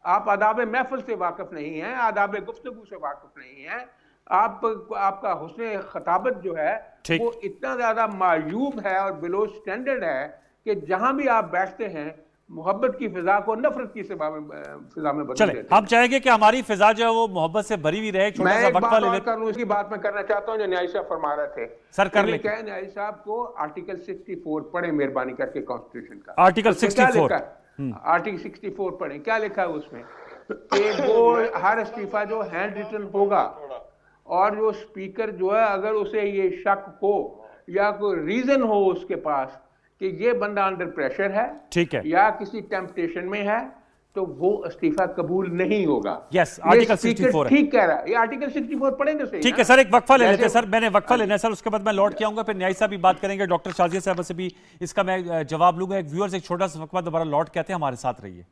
आप आदाब महफिल से वाकिफ नहीं हैं, आदाब गुफ्तगू से वाकिफ नहीं हैं। आपका हुस्न खताबत जो है वो इतना ज्यादा मायूब है और बिलो स्टैंडर्ड है कि जहां भी आप बैठते हैं मोहब्बत की फिजा को नफरत की फिजा में बदल देते हैं। हम चाहेंगे कि हमारी फिजा जो है वो मोहब्बत से भरी हुई रहे। छोटा सा वक्फा ले लेते हैं। इसकी बात मैं करना चाहता हूं जो न्याय साहब फरमा रहे थे। सर कर ले। क्या न्याय साहब को आर्टिकल 64 पढ़े मेहरबानी करके कॉन्स्टिट्यूशन का। आर्टिकल 64 आर्टिकल 64 पढ़े, क्या लिखा है उसमें कि वो हर इस्तीफा जो हैंड रिटन होगा और जो स्पीकर जो है अगर उसे ये शक हो या कोई रीजन हो उसके पास कि ये बंदा अंडर प्रेशर है, ठीक है, या किसी टेम्पटेशन में है, तो वो इस्तीफा कबूल नहीं होगा। यस, आर्टिकल 64 ठीक कह रहा है। ये आर्टिकल 64 पढ़ेंगे सही। ठीक है सर, एक वक्फा ले लेते हैं सर, मैंने वक्फा लेना है सर, उसके बाद मैं लौट के आऊंगा, फिर न्याय साहब भी बात करेंगे, डॉक्टर शाजिया साहब से भी इसका मैं जवाब लूंगा। एक व्यूअर्स एक छोटा सा वक्फा दोबारा लौट के आते हैं, हमारे साथ रहिए।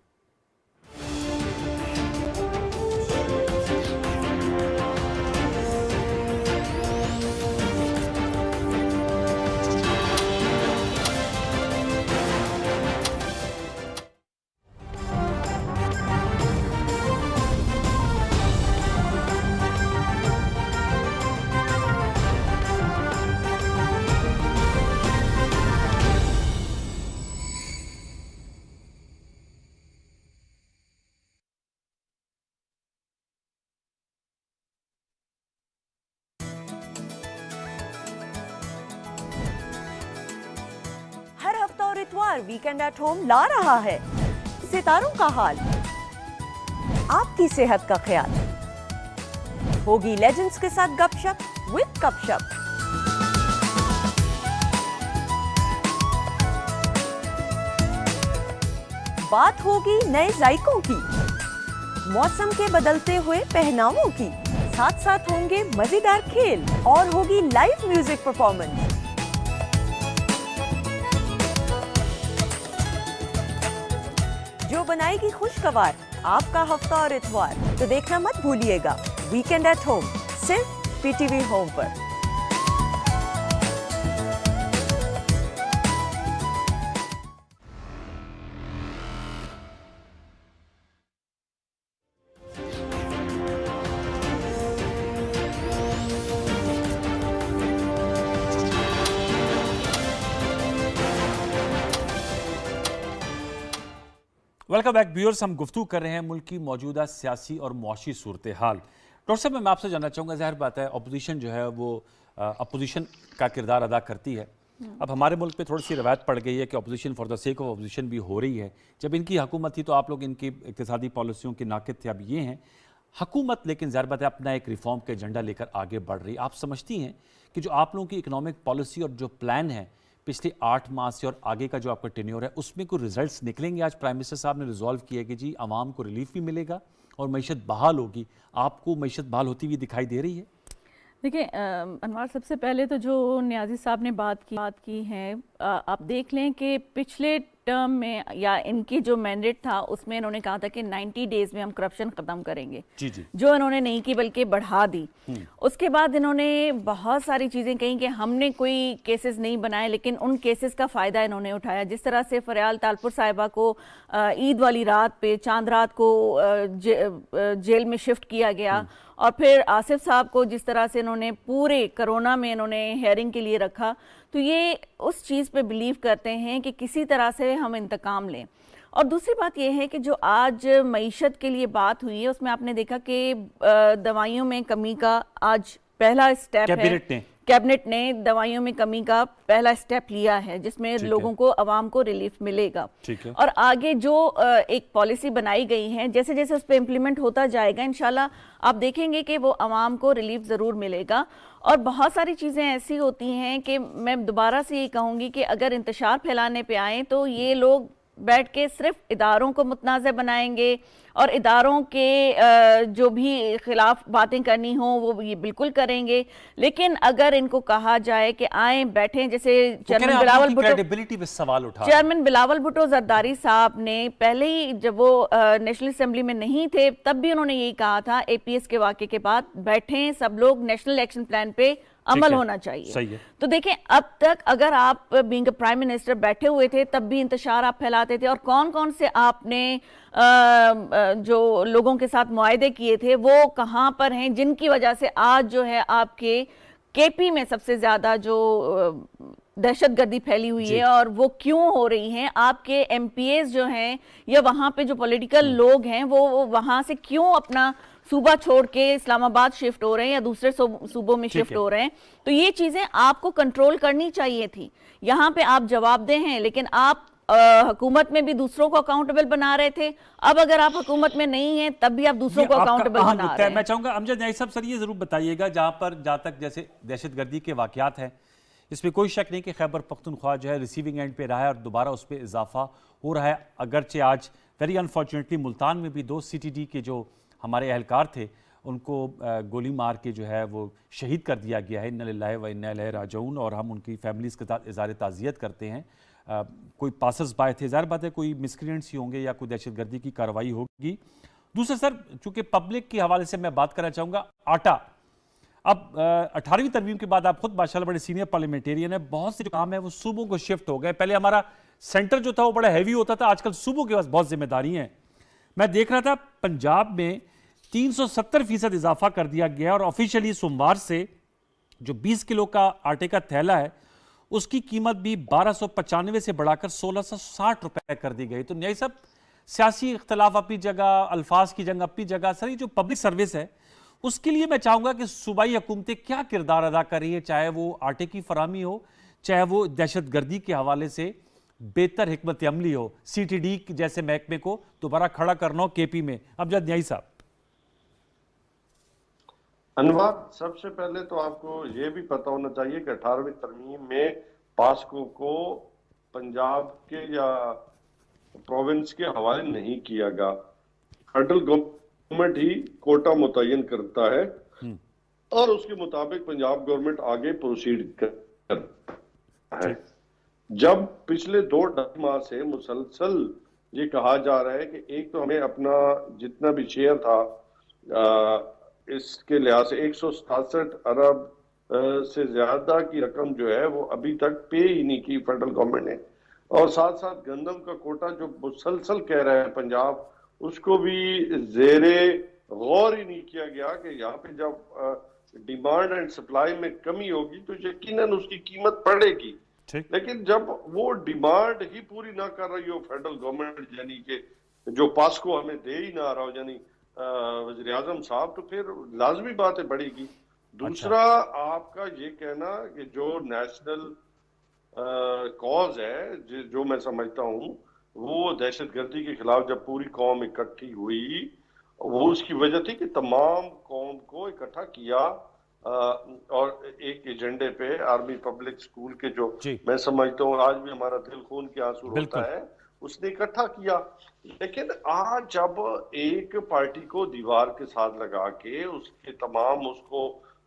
वीकेंड एट होम ला रहा है सितारों का हाल, आपकी सेहत का ख्याल, होगी लेजेंड्स के साथ गपशप विद कपशप। बात होगी नए जायकों की, मौसम के बदलते हुए पहनावों की, साथ साथ होंगे मजेदार खेल और होगी लाइव म्यूजिक परफॉर्मेंस। जो बनाएगी खुशगवार आपका हफ्ता और इतवार, तो देखना मत भूलिएगा वीकेंड एट होम, सिर्फ PTV होम पर। वेलकम बैक व्यूअर्स, हम गुफ्तगू कर रहे हैं मुल्क की मौजूदा सियासी और मुआशी सूरत हाल। डॉक्टर साहब, मैं आपसे जानना चाहूँगा, ज़ाहिर बात है अपोजिशन जो है वो अपोजिशन का किरदार अदा करती है, अब हमारे मुल्क में थोड़ी सी रवायत पड़ गई है कि opposition for the sake of opposition भी हो रही है। जब इनकी हुकूमत थी तो आप लोग इनकी इक्तिसादी पॉलिसियों के नाकिद थे, अब ये हैं हुकूमत, लेकिन ज़ाहिर बात है अपना एक रिफॉर्म के एजेंडा लेकर आगे बढ़ रही। आप समझती हैं कि जो आप लोगों की इकोनॉमिक पॉलिसी और जो प्लान है पिछले 8 माह से और आगे का जो आपका टेन्योर है उसमें कोई रिजल्ट्स निकलेंगे? आज प्राइम मिनिस्टर साहब ने रिजॉल्व किया कि जी आवाम को रिलीफ भी मिलेगा और मईशत बहाल होगी। आपको मईशत बहाल होती हुई दिखाई दे रही है? देखिए अनवार, सबसे पहले तो जो न्याजी साहब ने बात की है, आप देख लें कि पिछले टर्म में या इनकी जो मैंडेट था उसमें इन्होंने कहा था कि 90 डेज में हम करप्शन खत्म करेंगे। जी जी। जो इन्होंने नहीं की बल्कि बढ़ा दी। उसके बाद इन्होंने बहुत सारी चीजें कही कि हमने कोई केसेस नहीं बनाए, लेकिन उन केसेस का फायदा इन्होंने उठाया। जिस तरह से फरियाल तालपुर साहिबा को ईद वाली रात पे, चांद रात को जेल में शिफ्ट किया गया, और फिर आसिफ साहब को जिस तरह से इन्होंने पूरे कोरोना में इन्होंने हेयरिंग के लिए रखा, तो ये उस चीज़ पे बिलीव करते हैं कि किसी तरह से हम इंतकाम लें। और दूसरी बात यह है कि जो आज मईशत के लिए बात हुई है उसमें आपने देखा कि दवाइयों में कमी का आज पहला स्टेप है। कैबिनेट ने दवाइयों में कमी का पहला स्टेप लिया है, जिसमें लोगों को, आवाम को रिलीफ मिलेगा। और आगे जो एक पॉलिसी बनाई गई है, जैसे जैसे उस पर इम्प्लीमेंट होता जाएगा इंशाल्लाह आप देखेंगे कि वो आवाम को रिलीफ ज़रूर मिलेगा। और बहुत सारी चीज़ें ऐसी होती हैं कि मैं दोबारा से ये कहूँगी कि अगर इंतशार फैलाने पे आए तो ये लोग बैठ के सिर्फ इदारों को मुतनाज़ बनाएंगे और इदारों के जो भी खिलाफ बातें करनी हो वो ये बिल्कुल करेंगे। लेकिन अगर इनको कहा जाए कि आए बैठें, जैसे चेयरमैन बिलावल भुट्टो, क्रेडिबिलिटी पे सवाल उठा, चेयरमैन बिलावल भुट्टो जरदारी साहब ने पहले ही जब वो नेशनल असेंबली में नहीं थे तब भी उन्होंने यही कहा था, APS के वाक़े के बाद बैठें सब लोग, नेशनल एक्शन प्लान पे अमल होना चाहिए। सही है। तो देखें अब तक अगर आप बीइंग प्राइम मिनिस्टर बैठे हुए थे तब भी इंतशार आप फैलाते थे, और कौन कौन से आपने जो लोगों के साथ मुआहदे किए थे वो कहां पर हैं, जिनकी वजह से आज जो है आपके KP में सबसे ज्यादा जो दहशतगर्दी फैली हुई है, और वो क्यों हो रही है? आपके MPAs जो हैं या वहां पे जो पॉलिटिकल लोग हैं वो वहां से क्यों अपना सूबा छोड़ के इस्लामाबाद शिफ्ट हो रहे हैं या दूसरे सूबों में शिफ्ट हो रहे हैं? तो ये चीजें आपको कंट्रोल करनी चाहिए थी। यहाँ पे आप जवाबदेह हैं, लेकिन आप हुकूमत में भी दूसरों को अकाउंटेबल बना रहे थे। अब अगर आप हुकूमत में नहीं हैं तब भी आप दूसरों को अकाउंटेबल बना रहे हैं। मैं चाहूंगा अमजद न्याई साहब सर ये जरूर बताइएगा, जहां तक जैसे दहशतगर्दी के वाकयात हैं, इसमें कोई शक नहीं कि खैबर पख्तूनख्वा जो है रिसीविंग एंड पे रहा है और दोबारा उस पर इजाफा हो रहा है। अगरचे आज वेरी अनफॉर्चुनेटली मुल्तान में भी 2 CTD के जो हमारे एहलकार थे उनको गोली मार के जो है वो शहीद कर दिया गया है। इन्ना लिल्लाहि व इन्ना इलैहि राजिऊन, और हम उनकी फैमिलीज़ के साथ इज़हार ताज़ियत करते हैं। कोई पासर्स बाय थे, ज़ाहिर बात है कोई मिसक्रिएंट्स ही होंगे या कोई दहशतगर्दी की कार्रवाई होगी। दूसरा सर, चूँकि पब्लिक के हवाले से मैं बात करना चाहूँगा, आटा अब 18वीं तरमीम के बाद आप खुद माशाल्लाह बड़े सीनियर पार्लियामेंटेरियन है, बहुत से जो काम है वो सूबों को शिफ्ट हो गए। पहले हमारा सेंटर जो था वो बड़ा हैवी होता था, आजकल सूबों के पास बहुत जिम्मेदारी हैं। मैं देख रहा था पंजाब में 370% इजाफा कर दिया गया और ऑफिशियली सोमवार से जो 20 किलो का आटे का थैला है उसकी कीमत भी 1295 से बढ़ाकर 1660 रुपए कर दी गई। तो न्याय साहब, सियासी इख्तलाफ अपनी जगह, अल्फाज की जंग अपनी जगह, सर ये जो पब्लिक सर्विस है उसके लिए मैं चाहूंगा कि सूबाई हुकूमतें क्या किरदार अदा कर रही है, चाहे वो आटे की फराहमी हो, चाहे वो दहशतगर्दी के हवाले से बेहतर हिकमत अमली हो, CTD जैसे महकमे को दोबारा खड़ा करना हो KP में। अमजद न्याई साहब। अनवर, सबसे पहले तो आपको ये भी पता होना चाहिए कि 18वीं तरमीम में पास्को को पंजाब के या प्रोविंस के हवाले नहीं किया गया। फेडरल गवर्नमेंट ही कोटा मुतय्यन करता है और उसके मुताबिक पंजाब गवर्नमेंट आगे प्रोसीड करता है। जब पिछले 2-2.5 माह से मुसलसल ये कहा जा रहा है कि एक तो हमें अपना जितना भी शेयर था इसके लिहाज से 167 अरब से ज्यादा की रकम जो है वो अभी तक पे ही नहीं की फेडरल गवर्नमेंट ने, और साथ साथ गंदम का कोटा जो मुसलसल कह रहा है पंजाब, उसको भी जेरे गौर ही नहीं किया गया कि यहाँ पे जब डिमांड एंड सप्लाई में कमी होगी तो यकीनन उसकी कीमत बढ़ेगी। लेकिन जब वो डिमांड ही पूरी ना कर रही हो फेडरल गवर्नमेंट, यानी कि जो पास्को हमें दे ही ना रहा हो, यानी वज़ीर आज़म साहब, तो फिर लाजमी बात है बढ़ेगी। दूसरा आपका ये कहना कि जो नेशनल कॉज है जो मैं समझता हूँ, वो दहशतगर्दी के खिलाफ जब पूरी कौम इकट्ठी हुई, वो उसकी वजह थी कि तमाम कौम को इकट्ठा किया और एक एजेंडे पे आर्मी पब्लिक स्कूल के जो मैं समझता हूँ आज भी हमारा दिल खून के आंसू होता है, उसने इकट्ठा किया। लेकिन आज जब एक पार्टी को दीवार के साथ लगा के उसके तमाम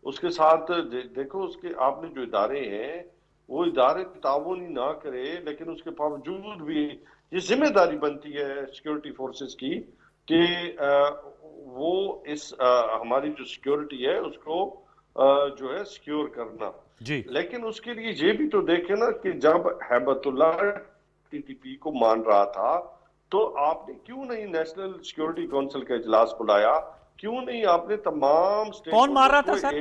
उसके साथ देखो, उसके आपने जो इदारे हैं वो इदारे ताउन ही ना करे, लेकिन उसके बावजूद भी ये जिम्मेदारी बनती है सिक्योरिटी फोर्सेस की कि वो इस हमारी जो सिक्योरिटी है उसको जो है सिक्योर करना जी। लेकिन उसके लिए ये भी तो देखे ना कि जब हैबतुल्लाह टीटीपी को मान रहा था तो आपने क्यों नहीं नेशनल सिक्योरिटी काउंसिल का इजलास बुलाया, क्यों नहीं आपने तमाम कौन मार रहा था सर?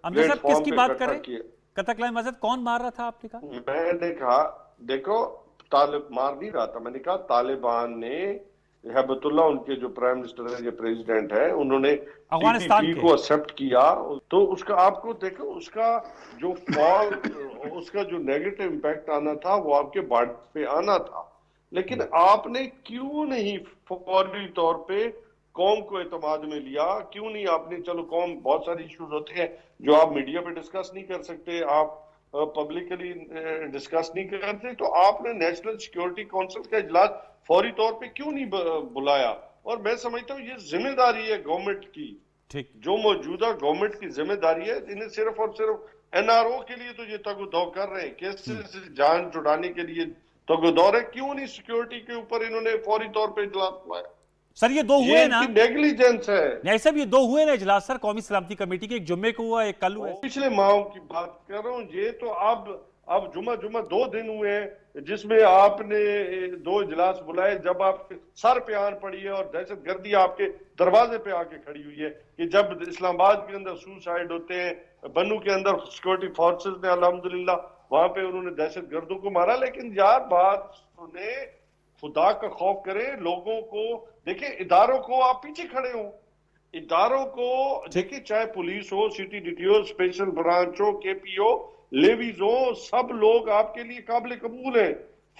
अमजद साहब किसकी बात कर रहे हैं? कतकलाए मस्जिद कौन मार रहा था आपने कहा? मैंने कहा देखो तालिब मार नहीं रहा था, मैंने कहा तालिबान ने हैबतुल्लाह उनके जो प्राइम मिनिस्टर है या प्रेसिडेंट है उन्होंने अफगानिस्तान को एक्सेप्ट किया, तो उसका आपको देखो उसका जो फॉल उसका जो नेगेटिव इम्पैक्ट आना था वो आपके बाड पे आना था। लेकिन आपने क्यों नहीं फौरी तौर पे कौम को एतमाद में लिया, क्यों नहीं आपने, चलो कौम बहुत सारे इश्यूज होते हैं जो आप मीडिया पे डिस्कस नहीं कर सकते, आप पब्लिकली डिस्कस नहीं करते, तो आपने नेशनल सिक्योरिटी काउंसिल का इजलास फौरी तौर पे क्यों नहीं बुलाया? और मैं समझता हूँ ये जिम्मेदारी है गवर्नमेंट की, ठीक, जो मौजूदा गवर्नमेंट की जिम्मेदारी है। इन्हें सिर्फ और सिर्फ एनआरओ के लिए तो ये तगुदौ कर रहे हैं, केसेस से जान छुड़ाने के लिए तगुदौ है, क्यों नहीं सिक्योरिटी के ऊपर इन्होंने फौरी तौर पे इजलास बुलाया? सर ये दो हुए ना, नेग्लिजेंस है। नहीं सब ये दो हुए ना इजलास सर, कौमी सलामती कमेटी के, एक जुम्मे को हुआ एक कल हुआ। पिछले माह की बात कर रहा हूँ, ये तो अब जुम्मा 2 दिन हुए हैं जिसमें आपने 2 इजलास बुलाए, जब आप सर पे आन पड़ी है और दहशतगर्दी आपके दरवाजे पे आके खड़ी हुई है कि जब इस्लामाबाद के अंदर सुसाइड होते हैं, बन्नू के अंदर सिक्योरिटी फोर्सेस ने अल्हम्दुलिल्लाह वहां पे उन्होंने दहशतगर्दों को मारा। लेकिन यार बात सुने, खुदा का खौफ करें, लोगों को देखिए, इदारों को आप पीछे खड़े हो, इदारों को देखिए, चाहे पुलिस हो, सिटी डीटीओ, स्पेशल ब्रांच हो, केपीओ, लेवीज हो, सब लोग आपके लिए काबिल कबूल है,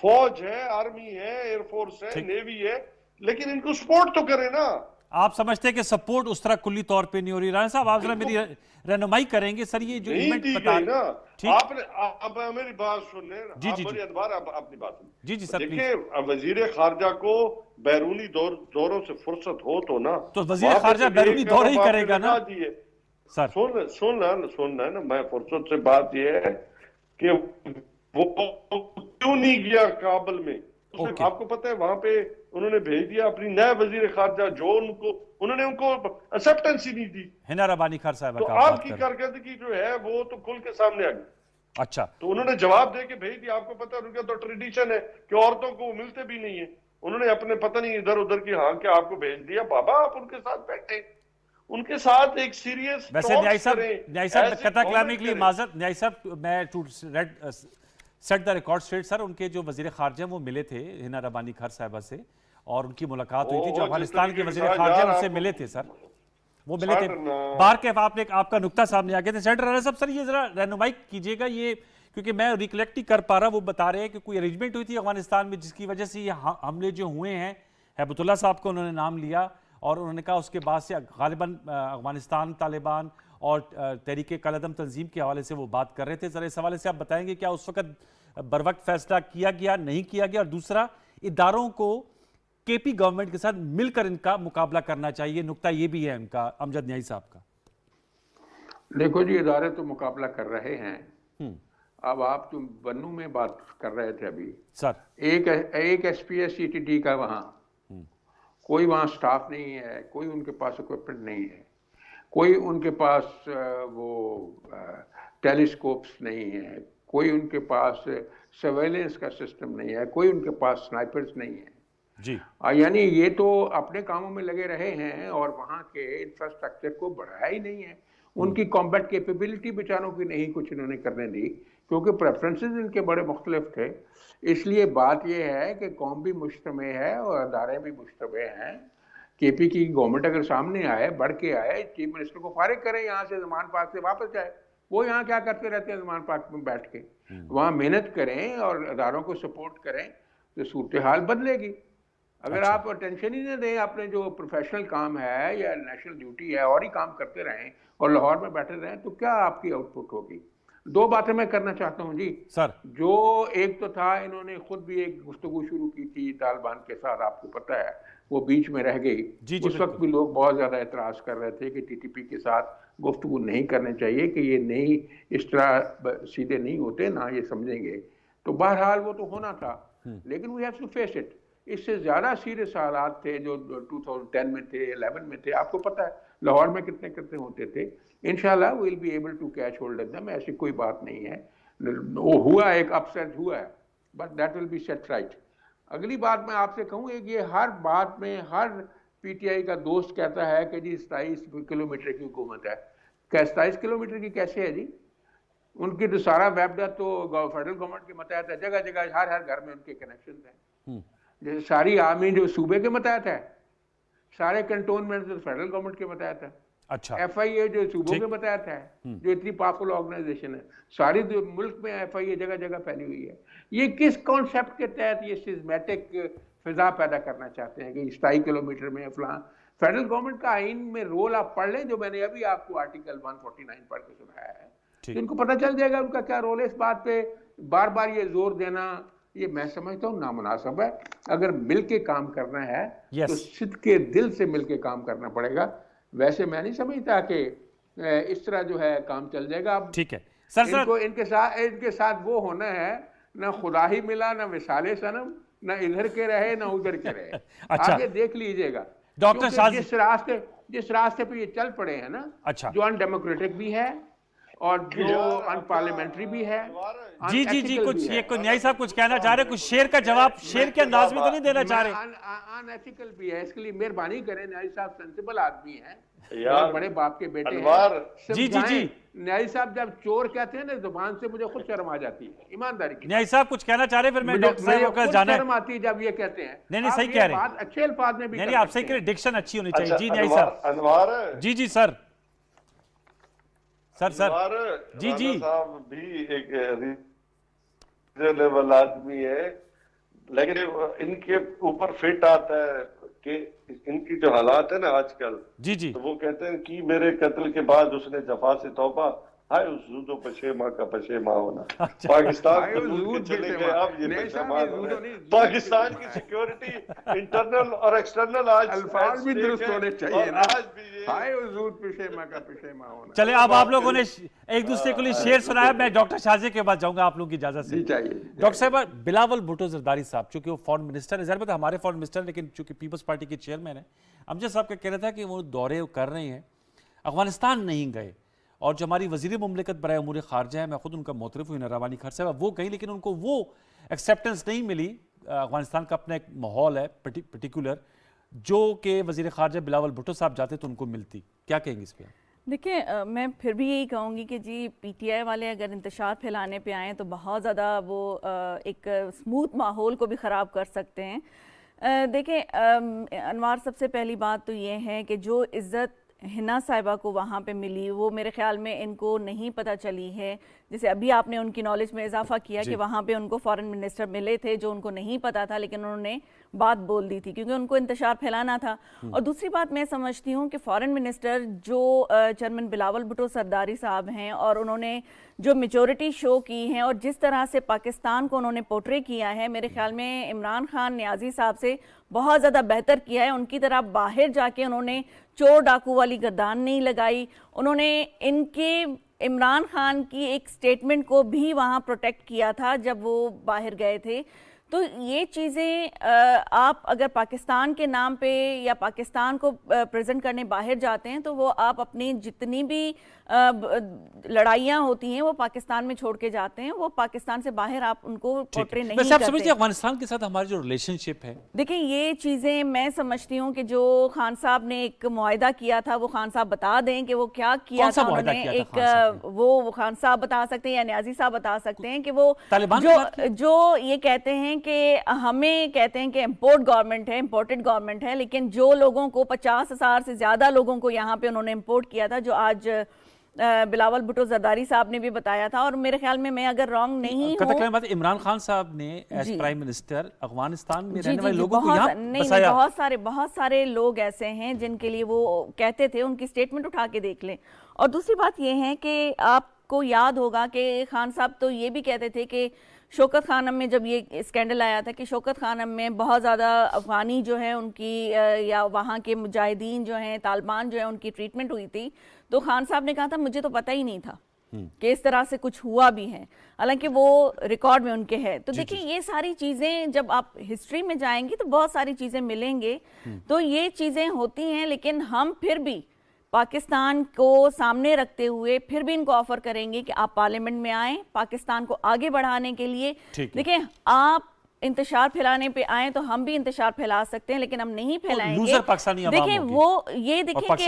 फौज है, आर्मी है, एयरफोर्स है, नेवी है, लेकिन इनको सपोर्ट तो करें ना। आप समझते हैं कि सपोर्ट उस तरह कुल्ली तौर पे नहीं हो रही? राणा साहब आप जरा मेरी रहनुमाई करेंगे सर, ये जो इवेंट बता ना आपने, अब मेरी बात सुन ले, जी जी अपनी बात सुन जी जी सर। देखिए वजीर खारजा को बैरूनी दौरों से फुर्सत हो तो ना, तो वजीर खारजा बैरूनी दौरे ही करेगा ना सर। सुन ना, मैं फुर्सत से बात ये है कि वो क्यों नहीं गया काबुल में, आपको पता है वहां पे उन्होंने भेज दिया अपनी नए वजीर खारजा, जो उन्होंने उनको एक्सेप्टेंस ही नहीं दी, हिना रबानी खान साहब। तो आपकी कारकर्दगी जो है वो तो खुल के सामने आ गई। अच्छा, तो उन्होंने जवाब दे के भेज दिया। आपको पता है उनका तो ट्रेडिशन है कि औरतों को मिलते भी नहीं है, उन्होंने अपने पता नहीं इधर उधर की हाँ के आपको भेज दिया। बाबा आप उनके साथ बैठे, उनके साथ एक सीरियस वैसे न्याय साहब कथा कलामी के लिए माजरत, न्याय साहब मैं to set the record straight sir, उनके जो वजीर खारजा वो मिले थे हिना रबानी खान साहिबा से और उनकी मुलाकात हुई थी, जो अफगानिस्तान के वजीर खारजा उनसे मिले थे सर, वो मिले थे बाहर के। आपने आपका नुक्ता सामने आ गया था सेनेटर राणा साहब। सर ये जरा रहनुमाई कीजिएगा, ये क्योंकि मैं रिकलेक्ट ही कर पा रहा, वो बता रहे हैं कि कोई अरेंजमेंट हुई थी अफगानिस्तान में जिसकी वजह से ये हमले जो हुए हैं, हैबतुल्लाह साहब को उन्होंने नाम लिया और उन्होंने कहा उसके बाद से गालिबन अफगानिस्तान तालिबान और तहरीके कलदम तंजीम के हवाले से वो बात कर रहे थे। जरा इस हवाले से आप बताएंगे क्या उस वक्त बरवक्त फैसला किया गया, नहीं किया गया? और दूसरा, इदारों को केपी गवर्नमेंट के साथ मिलकर इनका मुकाबला करना चाहिए, नुक्ता ये भी है इनका, अमजद न्याई साहब का। देखो जी, इदारे तो मुकाबला कर रहे हैं। अब आप जो बन्नू में बात कर रहे थे अभी सर, एक एसपीएस सीटीटी का वहां कोई वहां स्टाफ नहीं है, कोई उनके पास इक्विपमेंट नहीं है, कोई उनके पास वो टेलीस्कोप्स नहीं है, कोई उनके पास सर्वेलेंस का सिस्टम नहीं है, कोई उनके पास स्नाइपर्स नहीं है जी। यानी ये तो अपने कामों में लगे रहे हैं और वहाँ के इंफ्रास्ट्रक्चर को बढ़ाया ही नहीं है। उनकी कॉम्बैट कैपेबिलिटी बेचारों की नहीं कुछ इन्होंने करने दी, क्योंकि प्रेफरेंसेस इनके बड़े मुख्तलिफ थे। इसलिए बात यह है कि कौम भी मुश्तमे है और अदारे भी मुश्तमे हैं। केपी की गवर्नमेंट अगर सामने आए, बढ़ के आए, चीफ मिनिस्टर को फारिग करें यहाँ से, जमान पाक से वापस जाए, वो यहाँ क्या करते रहते हैं अंडमान पार्क में बैठ के? वहाँ मेहनत करें और अदारों को सपोर्ट करें तो सूरत हाल बदलेगी। अगर अच्छा। आप अटेंशन ही नहीं दें अपने जो प्रोफेशनल काम है या नेशनल ड्यूटी है और ही काम करते रहें और लाहौर में बैठे रहें तो क्या आपकी आउटपुट होगी? दो बातें मैं करना चाहता हूँ जी सर। जो एक तो था, इन्होंने खुद भी एक गुफ्तगू शुरू की थी तालिबान के साथ, आपको पता है वो बीच में रह गई। जी, उस वक्त भी लोग बहुत ज्यादा एतराज कर रहे थे कि टीटीपी के साथ गुफ्तगू नहीं करने चाहिए, कि ये नहीं इस तरह सीधे नहीं होते ना, ये समझेंगे। तो बहरहाल वो तो होना था, लेकिन we have to face it. इससे ज्यादा सीरियस हालात थे जो 2010 में थे, 11 में थे। आपको पता है लाहौर में कितने कितने होते थे। इंशाल्लाह we will be able to catch hold of them, ऐसी कोई बात नहीं है। वो हुआ, एक अपसेट हुआ है, but that will be set right. अगली बात मैं आपसे कहूँ, एक ये हर बात में हर पीटीआई का दोस्त कहता है कि जी 27 किलोमीटर की हुकूमत है। क्या 27 किलोमीटर की कैसे है जी? उनकी तो सारा वेबडा तो फेडरल गवर्नमेंट के मतहत है, जगह जगह हर घर में उनके कनेक्शन हैं। जैसे सारी आर्मी जो सूबे के मतहत है, सारे कंटोनमेंट तो फेडरल गवर्नमेंट के मतहत है। अच्छा। FIA जो सूबों के मतहत है, जो इतनी पावरफुल ऑर्गेनाइजेशन है, सारी मुल्क में FIA जगह जगह फैली हुई है। ये किस कॉन्सेप्ट के तहत ये सिस्टमैटिक फिजा पैदा करना चाहते हैं कि 27 किलोमीटर में फलां? फेडरल गवर्नमेंट का आइन में रोल आप पढ़ लें, जो मैंने अभी आपको आर्टिकल 149 पढ़ के सुनाया है, तो इनको पता चल जाएगा उनका क्या रोल है। इस बात पे बार बार ये जोर देना, ये मैं समझता हूँ नामुनासिब है। अगर मिल के काम करना है तो सिद्ध के दिल से मिल के काम करना पड़ेगा। वैसे मैं नहीं समझता कि इस तरह जो है काम चल जाएगा। अब ठीक है सर। इनको इनके साथ वो होना है, ना खुदा ही मिला, ना विसाले सनम, ना इधर के रहे ना उधर के रहे। अच्छा। आगे देख लीजिएगा डॉक्टर शाह, जिस रास्ते पे ये चल पड़े हैं ना, अच्छा, जो अनडेमोक्रेटिक भी है और जो अनपार्लियामेंट्री भी है। जी जी जी, कुछ ये कोई न्याय साहब कुछ कहना चाह रहे, कुछ शेर का जवाब शेर के अंदाज में तो नहीं देना चाह रहे? अनएथिकल भी है, इसके लिए मेहरबानी करें। न्याय साहब सेंसिबल आदमी हैं, यार बड़े बाप के बेटे अनवार। हैं। जी जी जी, न्याय साहब जब चोर कहते हैं ना जुबान से, मुझे खुद शर्म आ जाती है, ईमानदारी की। न्याय साहब कुछ कहना चाह रहे, फिर मैं डॉक्टर साहब का जाना है। शर्म आती है जब ये कहते हैं। नहीं सही कह रहे हैं, अच्छे अल्फाज में भी नहीं आप सही कह रहे, डिक्शन अच्छी होनी चाहिए। जी न्याय अनवार, साहब। अनवार जी जी सर, सर जी जी साहब भी एक रीजनेबल आदमी है, लेकिन इनके ऊपर फिट आता है कि इनकी जो हालात है ना आजकल, जी जी, तो वो कहते हैं कि मेरे कत्ल के बाद उसने जफा से तौबा, हाय उस जूदो पशेमा का पशेमा होना। पाकिस्तान को लूट के चले गए, अब ये पशेमान हो रहे हैं। पाकिस्तान की सिक्योरिटी इंटरनल और एक्सटर्नल आज अल्फाज भी दुरुस्त होने चाहिए ना। आज भी हाय उस जूद पशेमा का पशेमा होना। चले अब आप लोगों ने एक दूसरे को लिए शेर सुनाया, मैं डॉक्टर शाहजे के बाद जाऊंगा आप लोगों की इजाजत से। डॉक्टर साहब, बिलावल भुट्टो जरदारी साहब, चूंकि वो फॉरेन मिनिस्टर है, जरूर हमारे फॉरेन मिनिस्टर, लेकिन चूंकि पीपल्स पार्टी के चेयरमैन है, अमजद साहब का कहना था कि वो दौरे कर रहे हैं, अफगानिस्तान नहीं गए, और जो हमारी वजीर मुमलिकत बराए उमूर खारजा है, मैं खुद उनका मोतरफ हूँ, रवानी खर साहब, वो गई, लेकिन उनको वो एक्सेप्टेंस नहीं मिली। अफगानिस्तान का अपना एक माहौल है पर्टिकुलर, जो कि वजीर खारजा बिलावल भुट्टो साहब जाते तो उनको मिलती। क्या कहेंगे इस पर? देखिए, मैं फिर भी यही कहूँगी कि जी PTI वाले अगर इंतशार फैलाने पे आएँ तो बहुत ज़्यादा वो एक स्मूथ माहौल को भी ख़राब कर सकते हैं। देखिए अनवार, सबसे पहली बात तो ये है कि जो इज़्ज़त हिना साहिबा को वहाँ पे मिली, वो मेरे ख्याल में इनको नहीं पता चली है। जैसे अभी आपने उनकी नॉलेज में इजाफा किया कि वहाँ पे उनको फॉरेन मिनिस्टर मिले थे, जो उनको नहीं पता था, लेकिन उन्होंने बात बोल दी थी क्योंकि उनको इंतशार फैलाना था। और दूसरी बात मैं समझती हूँ कि फॉरेन मिनिस्टर जो चेयरमैन बिलावल भुट्टो जरदारी साहब हैं, और उन्होंने जो मेजॉरिटी शो की है और जिस तरह से पाकिस्तान को उन्होंने पोर्ट्रे किया है, मेरे ख्याल में इमरान खान न्याजी साहब से बहुत ज़्यादा बेहतर किया है। उनकी तरह बाहर जाके उन्होंने चोर डाकू वाली गर्दान नहीं लगाई, उन्होंने इनके इमरान खान की एक स्टेटमेंट को भी वहाँ प्रोटेक्ट किया था जब वो बाहर गए थे। तो ये चीज़ें आप अगर पाकिस्तान के नाम पे या पाकिस्तान को प्रेजेंट करने बाहर जाते हैं, तो वो आप अपनी जितनी भी लड़ाइयाँ होती हैं वो पाकिस्तान में छोड़ के जाते हैं, वो पाकिस्तान से बाहर आप उनको पोर्ट्रे नहीं करते। आप समझते हैं अफगानिस्तान के साथ हमारी जो रिलेशनशिप है? देखिए, ये चीज़ें मैं समझती हूँ कि जो खान साहब ने एक मुआहिदा किया था, वो खान साहब बता दें कि वो क्या किया था उन्होंने। एक वो खान साहब बता सकते हैं या न्याजी साहब बता सकते हैं कि वो जो ये कहते हैं कि हमें कहते हैं कि इम्पोर्ट गवर्नमेंट है, इम्पोर्टेड गवर्नमेंट है, लेकिन जो लोगों को 50,000 से ज़्यादा लोगों को यहाँ पे उन्होंने इम्पोर्ट किया था, जो आज बिलावल भुट्टो जरदारी साहब ने भी बताया था, और मेरे ख्याल में मैं अगर रॉन्ग नहीं हूँ, इमरान खान साहब ने एज प्राइम मिनिस्टर अफगानिस्तान में रहने वाले लोगों को बहुत, यहाँ नहीं, बसाया। बहुत सारे लोग ऐसे हैं जिनके लिए वो कहते थे, उनकी स्टेटमेंट उठा के देख लें। और दूसरी बात ये है कि आपको याद होगा कि खान साहब तो ये भी कहते थे कि शौकत खानम में जब ये स्कैंडल आया था कि शौकत खानम में बहुत ज़्यादा अफगानी जो है उनकी या वहाँ के मुजाहिदीन जो हैं, तालिबान जो है, उनकी ट्रीटमेंट हुई थी, तो खान साहब ने कहा था मुझे तो पता ही नहीं था कि इस तरह से कुछ हुआ भी है, हालांकि वो रिकॉर्ड में उनके है। तो देखिए ये सारी चीज़ें जब आप हिस्ट्री में जाएंगी तो बहुत सारी चीज़ें मिलेंगे, तो ये चीज़ें होती हैं, लेकिन हम फिर भी पाकिस्तान को सामने रखते हुए फिर भी इनको ऑफर करेंगे कि आप पार्लियामेंट में आएं, पाकिस्तान को आगे बढ़ाने के लिए। देखिए आप इंतशार फैलाने पे आए तो हम भी इंतशार फैला सकते हैं, लेकिन हम नहीं फैलाएंगे। देखिए वो ये देखिए कि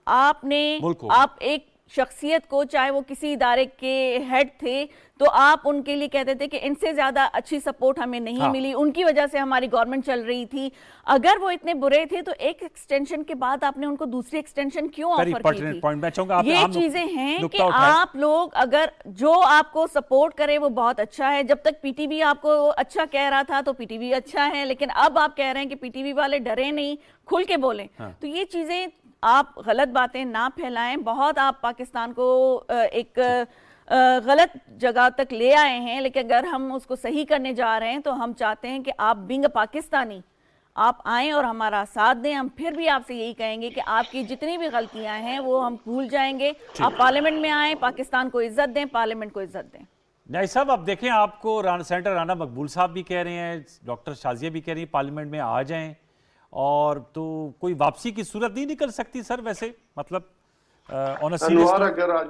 आप एक शख्सियत को, चाहे वो किसी इदारे के हेड थे, तो आप उनके लिए कहते थे कि इनसे ज्यादा अच्छी सपोर्ट हमें नहीं मिली, उनकी वजह से हमारी गवर्नमेंट चल रही थी। अगर वो इतने बुरे थे तो एक एक्सटेंशन के बाद आपने उनको दूसरी एक्सटेंशन क्यों ऑफर की थी? ये चीजें हैं कि आप लोग अगर जो आपको सपोर्ट करे वो बहुत अच्छा है। जब तक पीटीवी आपको अच्छा कह रहा था तो पीटीवी अच्छा है, लेकिन अब आप कह रहे हैं कि पीटीवी वाले डरे नहीं, खुल के बोले। तो ये चीजें आप गलत बातें ना फैलाएं। बहुत आप पाकिस्तान को एक गलत जगह तक ले आए हैं, लेकिन अगर हम उसको सही करने जा रहे हैं तो हम चाहते हैं कि आप बिंग पाकिस्तानी आप आएं और हमारा साथ दें। हम फिर भी आपसे यही कहेंगे कि आपकी जितनी भी गलतियां हैं वो हम भूल जाएंगे। आप पार्लियामेंट में आएं, पाकिस्तान को इज्जत दें, पार्लियामेंट को इज्जत दें। नहीं साहब, अब देखें, आपको सेनेटर राना मकबूल साहब भी कह रहे हैं, डॉक्टर शाजिया भी कह रही है पार्लियामेंट में आ जाएं, और तो कोई वापसी की सूरत नहीं निकल सकती सर? वैसे मतलब अगर आज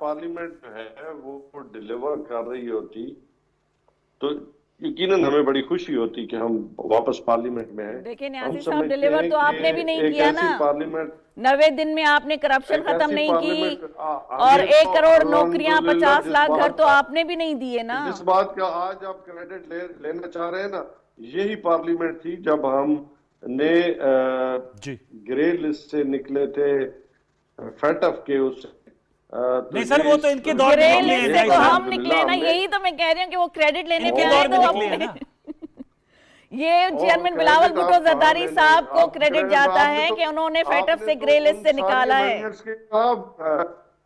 पार्लियामेंट है वो डिलीवर कर रही होती तो यकीनन हमें बड़ी खुशी होती कि हम वापस पार्लियामेंट में हैं। देखिए न्याजी साहब, डिलीवर तो आपने भी नहीं किया ना। पार्लियामेंट 90 दिन में आपने करप्शन खत्म नहीं की, और 1 करोड़ नौकरियां, 50 लाख घर तो आपने भी नहीं दिए ना। जिस बात का आज आप क्रेडिट लेना चाह रहे हैं ना, यही पार्लियामेंट थी जब हम ने ग्रे लिस्ट से निकले थे, फेटफ के उस नहीं सर, वो तो इनके दौर में निकले हैं, तो हम निकले ना। यही तो मैं कह रही हूँ कि वो क्रेडिट लेने पे आए तो ये चेयरमैन बिलावल भुट्टो जरदारी साहब को क्रेडिट जाता है कि उन्होंने फेटफ से ग्रे लिस्ट से निकाला है।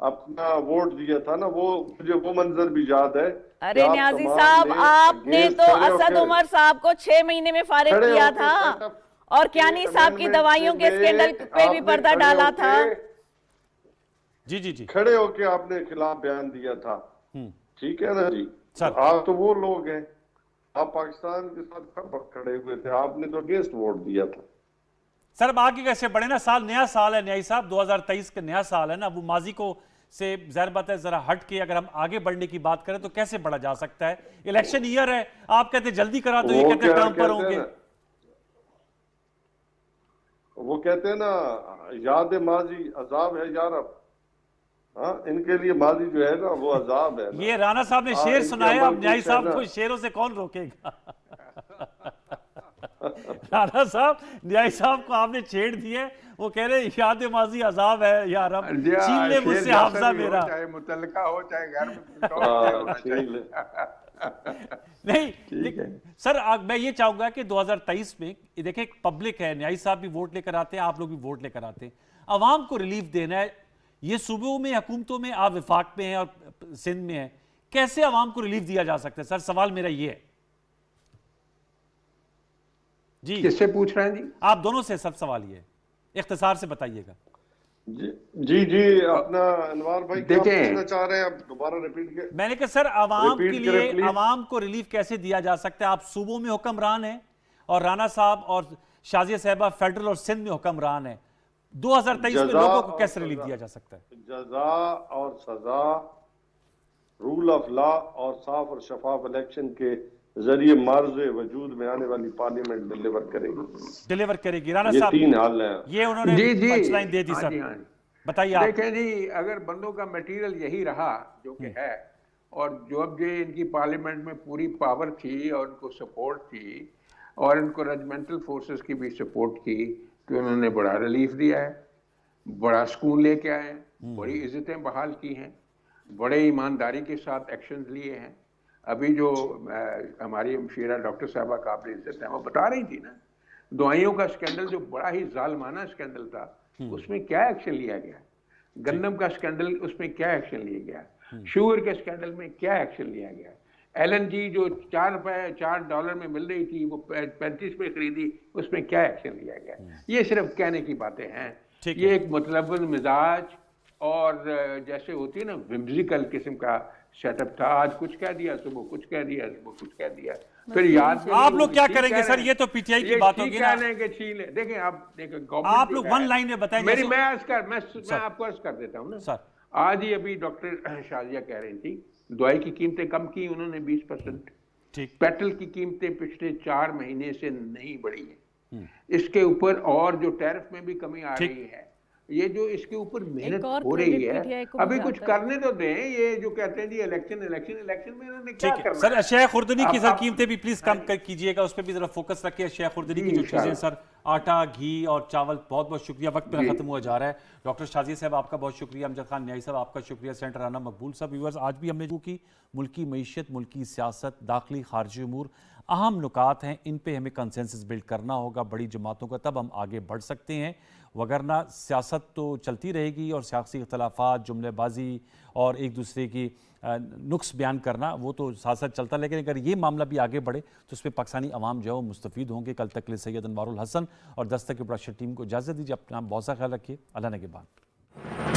अपना वोट दिया था ना, वो मुझे वो मंजर भी याद है। अरे न्याजी साहब, आपने तो असद उमर साहब को 6 महीने में फारिग किया था, और क्यानी साहब की दवाइयों के स्कैंडल पे भी पर्दा डाला था। जी जी जी, खड़े होके आपने खिलाफ बयान दिया था, ठीक है ना जी सर? आप तो वो लोग हैं, आप पाकिस्तान के साथ कब खड़े हुए थे? आपने तो अगेंस्ट वोट दिया था सर। अब आगे कैसे बढ़े ना, साल नया साल है न्याई साहब, 2023 का नया साल है ना। वो माजी को से ज़ाहिर बात है जरा हट के अगर हम आगे बढ़ने की बात करें तो कैसे बढ़ा जा सकता है? इलेक्शन ईयर है, आप कहते जल्दी करा दो, ये कहते काम पर होंगे। वो कहते हैं ना, याद माजी अजाब है यार। अब हाँ, इनके लिए माजी जो है ना वो अजाब है ना। ये राणा साहब ने शेर सुनाया, अब न्याई साहब को शेरों से कौन रोकेगा? राणा साहब, न्याई साहब को आपने छेड़ दिए, वो कह रहे याद माजी अजाब है यार, अब छीन ले मुझसे हाफजा मेरा। चाहे मुतल्लका हो चाहे घर में नहीं सर, मैं ये चाहूंगा कि 2023 में देखिए पब्लिक है, न्याई साहब भी वोट लेकर आते हैं, आप लोग भी वोट लेकर आते हैं, अवाम को रिलीफ देना है। ये सूबों में, हुकूमतों में, आप विफाक में हैं और सिंध में हैं, कैसे अवाम को रिलीफ दिया जा सकता है सर? सवाल मेरा ये है जी। किससे पूछ रहे हैं जी? आप दोनों से सब सवाल ये इख्तिसार से बताइएगा। जी जी, अपना अनवार भाई क्या पूछना चाह रहे हैं आप? दोबारा रिपीट के। मैंने कहा सर, अवाम के लिए अवाम को रिलीफ कैसे दिया जा सकता है? आप सूबों में हुक्मरान हैं और राणा साहब और शाजिया साहबा फेडरल और सिंध में हुक्मरान है, 2023 में लोगों को कैसे रिलीफ दिया जा सकता है? जजा और सजा, रूल ऑफ लॉ और साफ और शफाफ इलेक्शन के जरिए मार्ज़े वजूद में आने वाली पार्लियामेंट डिलीवर करेगी। राणा साहब, 3 हाल है ये उन्होंने पंचलाइन दे दी सर, बताइए आप। देखें जी, अगर बंदों का मटेरियल यही रहा जो कि है, और जो अब जो इनकी पार्लियामेंट में पूरी पावर थी और उनको सपोर्ट थी और इनको रेजिमेंटल फोर्सेस की भी सपोर्ट की, तो उन्होंने बड़ा रिलीफ दिया है, बड़ा सुकून लेके आए। बड़ी इज्जतें बहाल की हैं, बड़े ईमानदारी के साथ एक्शन लिए हैं। अभी जो हमारी मशीरा डॉक्टर साहबा काबिल इज्जत है, वो बता रही थी ना, दवाइयों का स्कैंडल जो बड़ा ही जालमाना स्कैंडल था, उसमें क्या एक्शन लिया गया? गंदम का स्कैंडल, उसमें क्या एक्शन लिया गया? शुगर के स्कैंडल में क्या एक्शन लिया गया? LNG जो $4 में मिल रही थी, वो 35 में खरीदी, उसमें क्या एक्शन लिया गया? ये सिर्फ कहने की बातें हैं। ये एक मतलब मिजाज और जैसे होती है ना विम्सिकल किस्म का सेटअप था। आज कुछ कह दिया, सुबह कुछ कह दिया, सुबह कुछ कह दिया, फिर याद आप लोग क्या करेंगे सर? ये तो पीटीआई की बात होगी ना। देखिए आप देखिए, आप लोग वन लाइन में बताएं। मैं आपको अर्ज कर देता हूँ ना सर। आज ही अभी डॉक्टर शाजिया कह रही थी, दवाई की कीमतें कम की उन्होंने 20%। ठीक। पेट्रोल की कीमतें पिछले 4 महीने से नहीं बढ़ी है। इसके ऊपर और जो टैरिफ में भी कमी आ रही है, ये जो इसके ऊपर मेहनत हो रही है, अभी कुछ करने तो दें। ये जो कहते हैं जी इलेक्शन में इन्होंने क्या करना है? सर शेख खुर्दनी की सर कीमतें भी प्लीज कम कीजिएगा, उस पर भी जरा फोकस रखिए। शेख खुर्दनी की जो चीजें सर, आटा, घी और चावल, बहुत बहुत शुक्रिया। वक्त मेरा खत्म हुआ जा रहा है। डॉक्टर शाजिया साहब आपका बहुत शुक्रिया, अमजद खान न्याई साहब आपका शुक्रिया, सेंटर राना मकबूल साहब। व्यूअर्स, आज भी हमने जो की मुल्की मईशत, मुल्की सियासत, दाखिली खारजी उमूर, अहम नुकात हैं, इन पे हमें कंसेंसस बिल्ड करना होगा बड़ी जमातों का, तब हम आगे बढ़ सकते हैं। वगरना सियासत तो चलती रहेगी और सियासी इख्तलाफात, जुमलेबाजी और एक दूसरे की नुक्स बयान करना, वो तो साथ साथ चलता। लेकिन अगर ये मामला भी आगे बढ़े तो उस पर पाकिस्तानी अवाम जो है वो मुस्तफ़ीद होंगे। कल तक के लिए सैयद अनवारुल हसन और दस्तक की प्रोडक्शन टीम को इजाज़त दीजिए। अपना बहुत सा ख्याल रखिए। अल्लाह ने के बाद।